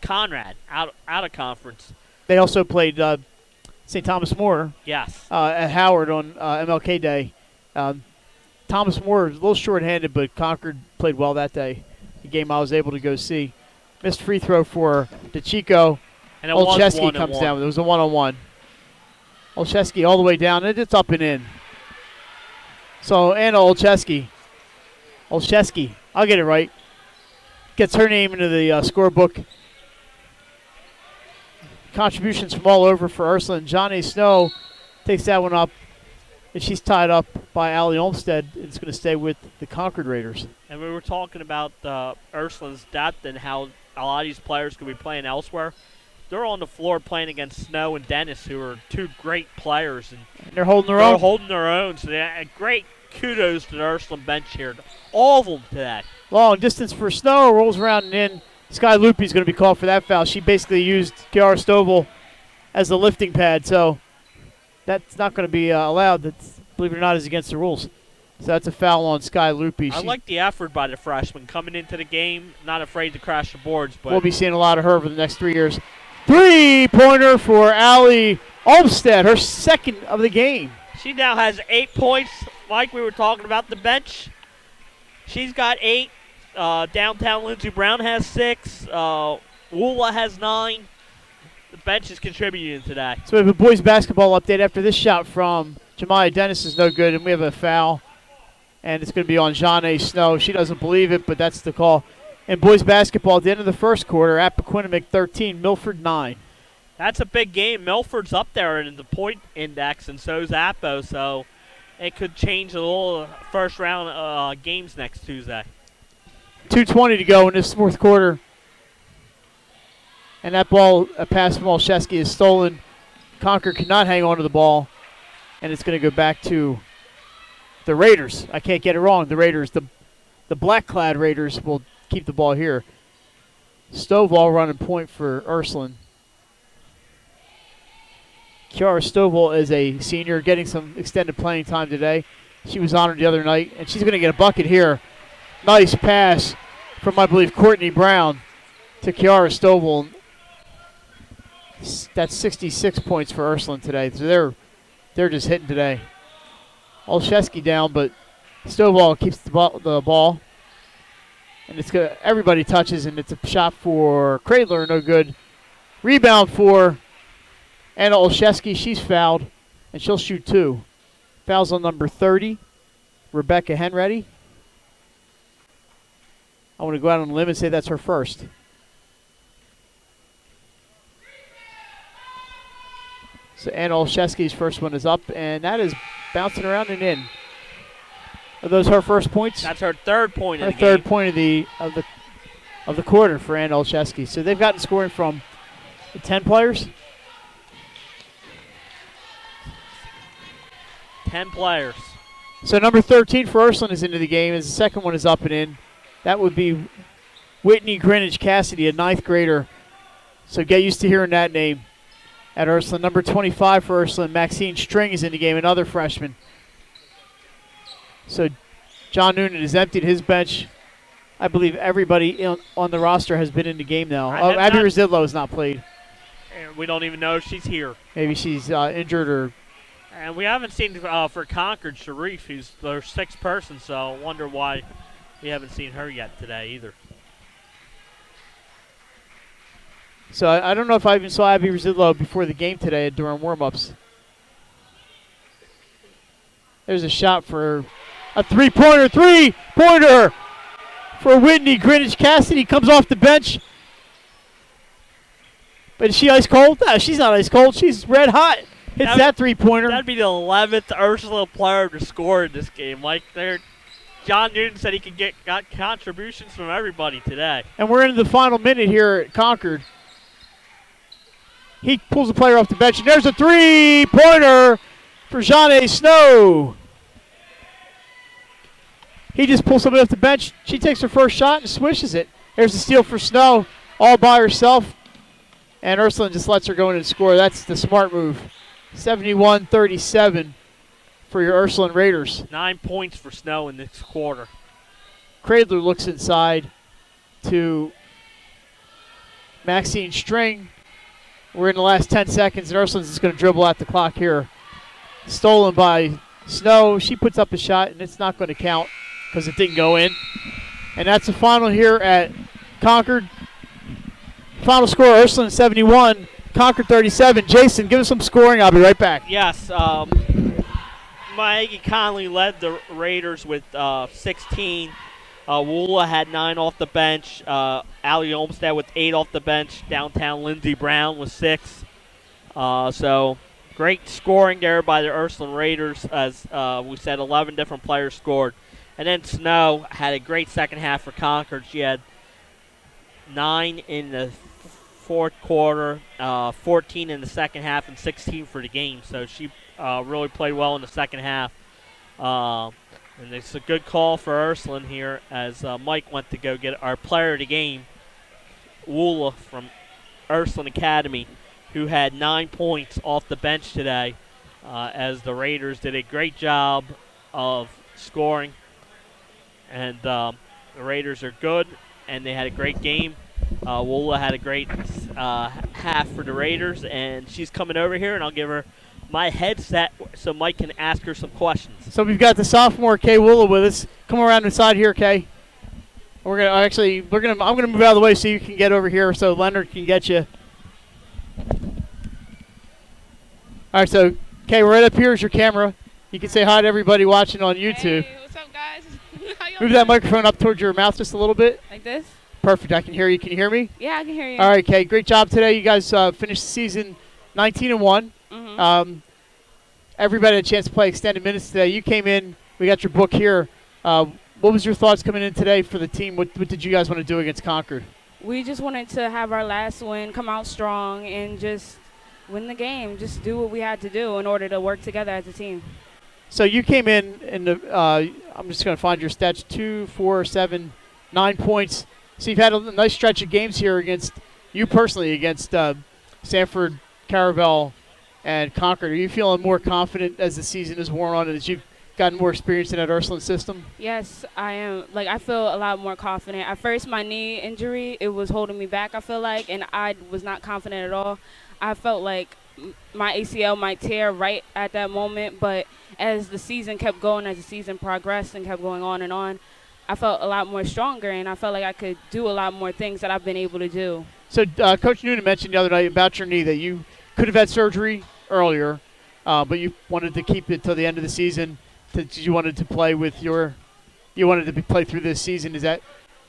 Conrad out of conference. They also played St. Thomas More. Yes. At Howard on MLK Day. Thomas More was a little short-handed, but Concord played well that day. The game I was able to go see. Missed free throw for DeChico. And Olszewski comes down. It was a one-on-one. Olszewski all the way down, and it's up and in. So Anna Olszewski, I'll get it right, gets her name into the scorebook. Contributions from all over for Ursuline. Johnny Snow takes that one up, and she's tied up by Allie Olmstead. It's going to stay with the Concord Raiders. And we were talking about Ursuline's depth and how a lot of these players could be playing elsewhere. They're on the floor playing against Snow and Dennis, who are 2 great players. And they're holding their own. So great kudos to the Ursuline bench here. All of them to that. Long distance for Snow, rolls around and in. Sky Loopy's going to be called for that foul. She basically used Kiara Stovall as the lifting pad, so that's not going to be allowed. That's, believe it or not, is against the rules. So that's a foul on Sky Loopy. I like the effort by the freshman coming into the game, not afraid to crash the boards. But we'll be seeing a lot of her over the next 3 years. 3-pointer for Allie Olmstead, her second of the game. She now has 8 points. Like we were talking about the bench, she's got 8. Downtown Lindsey Brown has 6. Woola has 9. the bench is contributing today. So we have a boys basketball update after this shot from Jemiah Dennis is no good, and we have a foul. And it's going to be on Janae Snow. She doesn't believe it, but that's the call. And boys basketball at the end of the first quarter, Appoquinimink 13, Milford 9. That's a big game. Milford's up there in the point index, and so's Appo, so it could change a little first round games next Tuesday. 2:20 to go in this fourth quarter. And that ball, a pass from Olszewski is stolen. Concord cannot hang on to the ball, and it's going to go back to the Raiders. I can't get it wrong. The Raiders, the black-clad Raiders will keep the ball here. Stovall running point for Ursuline. Kiara Stovall is a senior getting some extended playing time today. She was honored the other night, and she's going to get a bucket here. Nice pass from, I believe, Courtney Brown to Kiara Stovall. That's 66 points for Ursuline today. So they're just hitting today. Olszewski down, but Stovall keeps the ball. And it's good. Everybody touches, and it's a shot for Cradler, no good. Rebound for Anna Olszewski. She's fouled, and she'll shoot 2. Fouls on number 30, Rebecca Henready. I want to go out on a limb and say that's her first. So Anna Olszewski's first one is up, and that is bouncing around and in. Are those her first points? That's her third point her of the game. Her third point of the quarter for Anna Olszewski. So they've gotten scoring from 10 players. 10 players. So number 13 for Ursuline is into the game as the second one is up and in. That would be Whitney Greenwich Cassidy, a 9th grader. So get used to hearing that name at Ursuline. Number 25 for Ursuline, Maxine String is in the game, another freshman. So John Noonan has emptied his bench. I believe everybody on the roster has been in the game now. Abby Rosillo has not played. And we don't even know if she's here. Maybe she's injured or... And we haven't seen for Concord Sharif, who's their 6th person, so I wonder why we haven't seen her yet today either. So I don't know if I even saw Abby Rosillo before the game today during warm-ups. There's a shot for a three-pointer for Whitney Greenwich Cassidy. Comes off the bench. But is she ice cold? No, she's not ice cold. She's red hot. Hits that three-pointer. That'd be the 11th Ursula player to score in this game. Like John Newton said he got contributions from everybody today. And we're into the final minute here at Concord. He pulls the player off the bench, and there's a three-pointer for Janae Snow. He just pulls somebody off the bench. She takes her first shot and swishes it. There's the steal for Snow, all by herself. And Ursuline just lets her go in and score. That's the smart move. 71-37 for your Ursuline Raiders. 9 points for Snow in this quarter. Cradler looks inside to Maxine String. We're in the last 10 seconds, and Ursuline's just going to dribble out the clock here. Stolen by Snow. She puts up a shot, and it's not going to count because it didn't go in. And that's the final here at Concord. Final score, Ursuline 71, Concord 37. Jason, give us some scoring. I'll be right back. Yes, Maggie Conley led the Raiders with 16. Woola had 9 off the bench. Allie Olmstead with 8 off the bench. Downtown Lindsey Brown with 6. So great scoring there by the Ursuline Raiders. As we said, 11 different players scored. And then Snow had a great second half for Concord. She had 9 in the fourth quarter, 14 in the second half, and 16 for the game. So she really played well in the second half. And it's a good call for Ursuline here as Mike went to go get our player of the game, Woola from Ursuline Academy, who had 9 points off the bench today as the Raiders did a great job of scoring. And the Raiders are good, and they had a great game. Woola had a great half for the Raiders, and she's coming over here, and I'll give her my headset so Mike can ask her some questions. So we've got the sophomore Kay Woola with us. Come around inside here, Kay. I'm gonna move out of the way so you can get over here, so Leonard can get you. All right, so, Kay, right up here is your camera. You can say hi to everybody watching on YouTube. Hey, what's up, guys? How y'all Move that doing? microphone up towards your mouth just a little bit. Like this? Perfect. I can hear you. Can you hear me? Yeah, I can hear you. All right, Kay. Great job today. You guys finished the season 19-1. Everybody had a chance to play extended minutes today. You came in. We got your book here. What was your thoughts coming in today for the team? What did you guys want to do against Concord? We just wanted to have our last win, come out strong, and just win the game. Just do what we had to do in order to work together as a team. So you came in the. I'm just going to find your stats: 2, 4, 7, 9 points. So you've had a nice stretch of games here against you personally, against Sanford, Caravel, and Concord. Are you feeling more confident as the season has worn on and as you've gotten more experience in that Ursuline system? Yes, I am. Like, I feel a lot more confident. At first, my knee injury, it was holding me back, I feel like, and I was not confident at all. I felt like my ACL might tear right at that moment, but as the season kept going, as the season progressed and kept going on and on, I felt a lot more stronger, and I felt like I could do a lot more things that I've been able to do. So Coach Noonan mentioned the other night about your knee that you could have had surgery earlier, but you wanted to keep it till the end of the season. You wanted to play with you wanted to play through this season. Is that,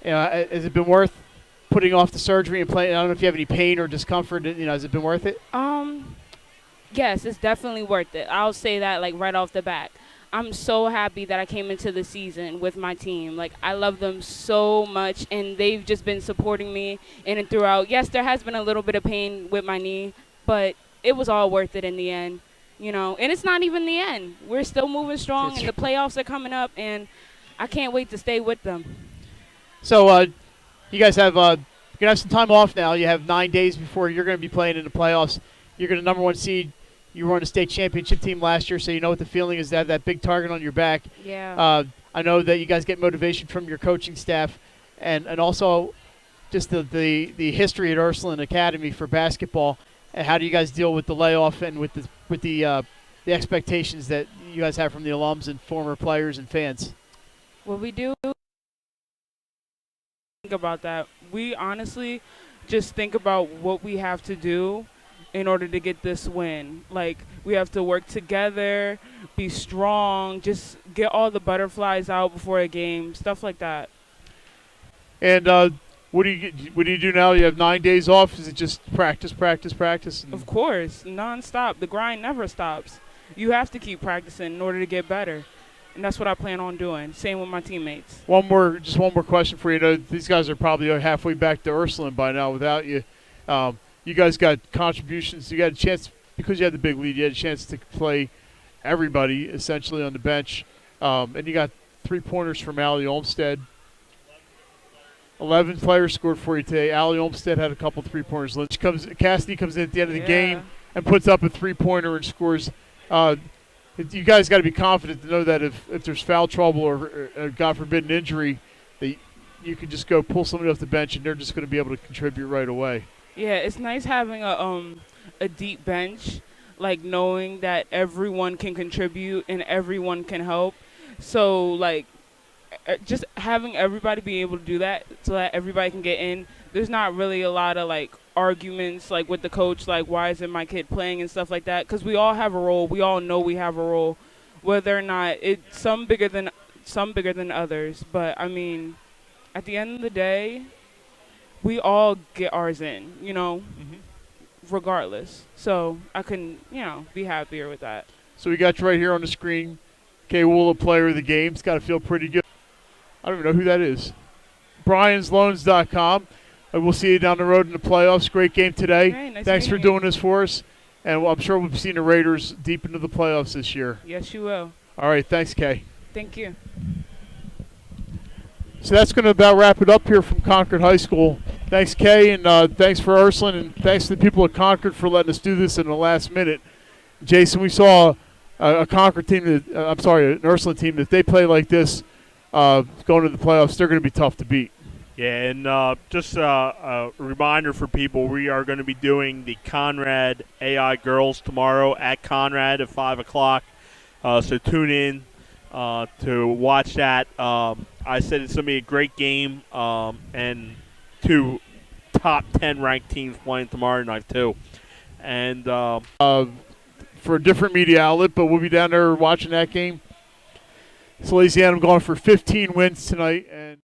has it been worth putting off the surgery and playing? I don't know if you have any pain or discomfort. Has it been worth it? Yes, it's definitely worth it. I'll say that like right off the bat. I'm so happy that I came into the season with my team. Like, I love them so much, and they've just been supporting me in and throughout. Yes, there has been a little bit of pain with my knee, but it was all worth it in the end. And it's not even the end. We're still moving strong, and the playoffs are coming up, and I can't wait to stay with them. So you guys have you're going to have some time off now. You have 9 days before you're going to be playing in the playoffs. You're going to number one seed. You were on a state championship team last year, so you know what the feeling is to have that big target on your back. Yeah. I know that you guys get motivation from your coaching staff, and also just the history at Ursuline Academy for basketball. And how do you guys deal with the layoff and with the expectations that you guys have from the alums and former players and fans? What we do think about that. We honestly just think about what we have to do in order to get this win. Like, we have to work together, be strong, just get all the butterflies out before a game, stuff like that. And what do you do now? You have 9 days off. Is it just practice? Of course, nonstop. The grind never stops. You have to keep practicing in order to get better. And that's what I plan on doing. Same with my teammates. One more question for you. These guys are probably halfway back to Ursuline by now without you. You guys got contributions. You got a chance, because you had the big lead, you had a chance to play everybody essentially on the bench. And you got 3-pointers from Allie Olmstead. 11 players scored for you today. Allie Olmstead had a couple 3-pointers. Cassidy comes in at the end of the game and puts up a 3-pointer and scores. You guys got to be confident to know that if there's foul trouble or God forbid an injury, that you can just go pull somebody off the bench and they're just going to be able to contribute right away. Yeah, it's nice having a deep bench, like knowing that everyone can contribute and everyone can help. So, like, just having everybody be able to do that so that everybody can get in. There's not really a lot of, like, arguments, like, with the coach, like, why isn't my kid playing and stuff like that, because we all have a role. We all know we have a role, whether or not it's some bigger than others. But, I mean, at the end of the day, we all get ours in, regardless. So I couldn't, be happier with that. So we got you right here on the screen. Kay Woola, player of the game. It's got to feel pretty good. I don't even know who that is. BriansLoans.com. We'll see you down the road in the playoffs. Great game today. Right, nice Thanks for meeting you. doing this for us. And I'm sure we'll be seeing the Raiders deep into the playoffs this year. Yes, you will. All right. Thanks, Kay. Thank you. So that's going to about wrap it up here from Concord High School. Thanks, Kay, and thanks for Ursuline, and thanks to the people at Concord for letting us do this in the last minute. Jason, we saw a Concord team, an Ursuline team, that they play like this going to the playoffs, they're going to be tough to beat. Yeah, and just a reminder for people, we are going to be doing the Conrad AI Girls tomorrow at Conrad at 5 o'clock. So tune in to watch that. I said it's going to be a great game, and 2 top 10 ranked teams playing tomorrow night too. And for a different media outlet, but we'll be down there watching that game. So Lazy Adam going for 15 wins tonight. And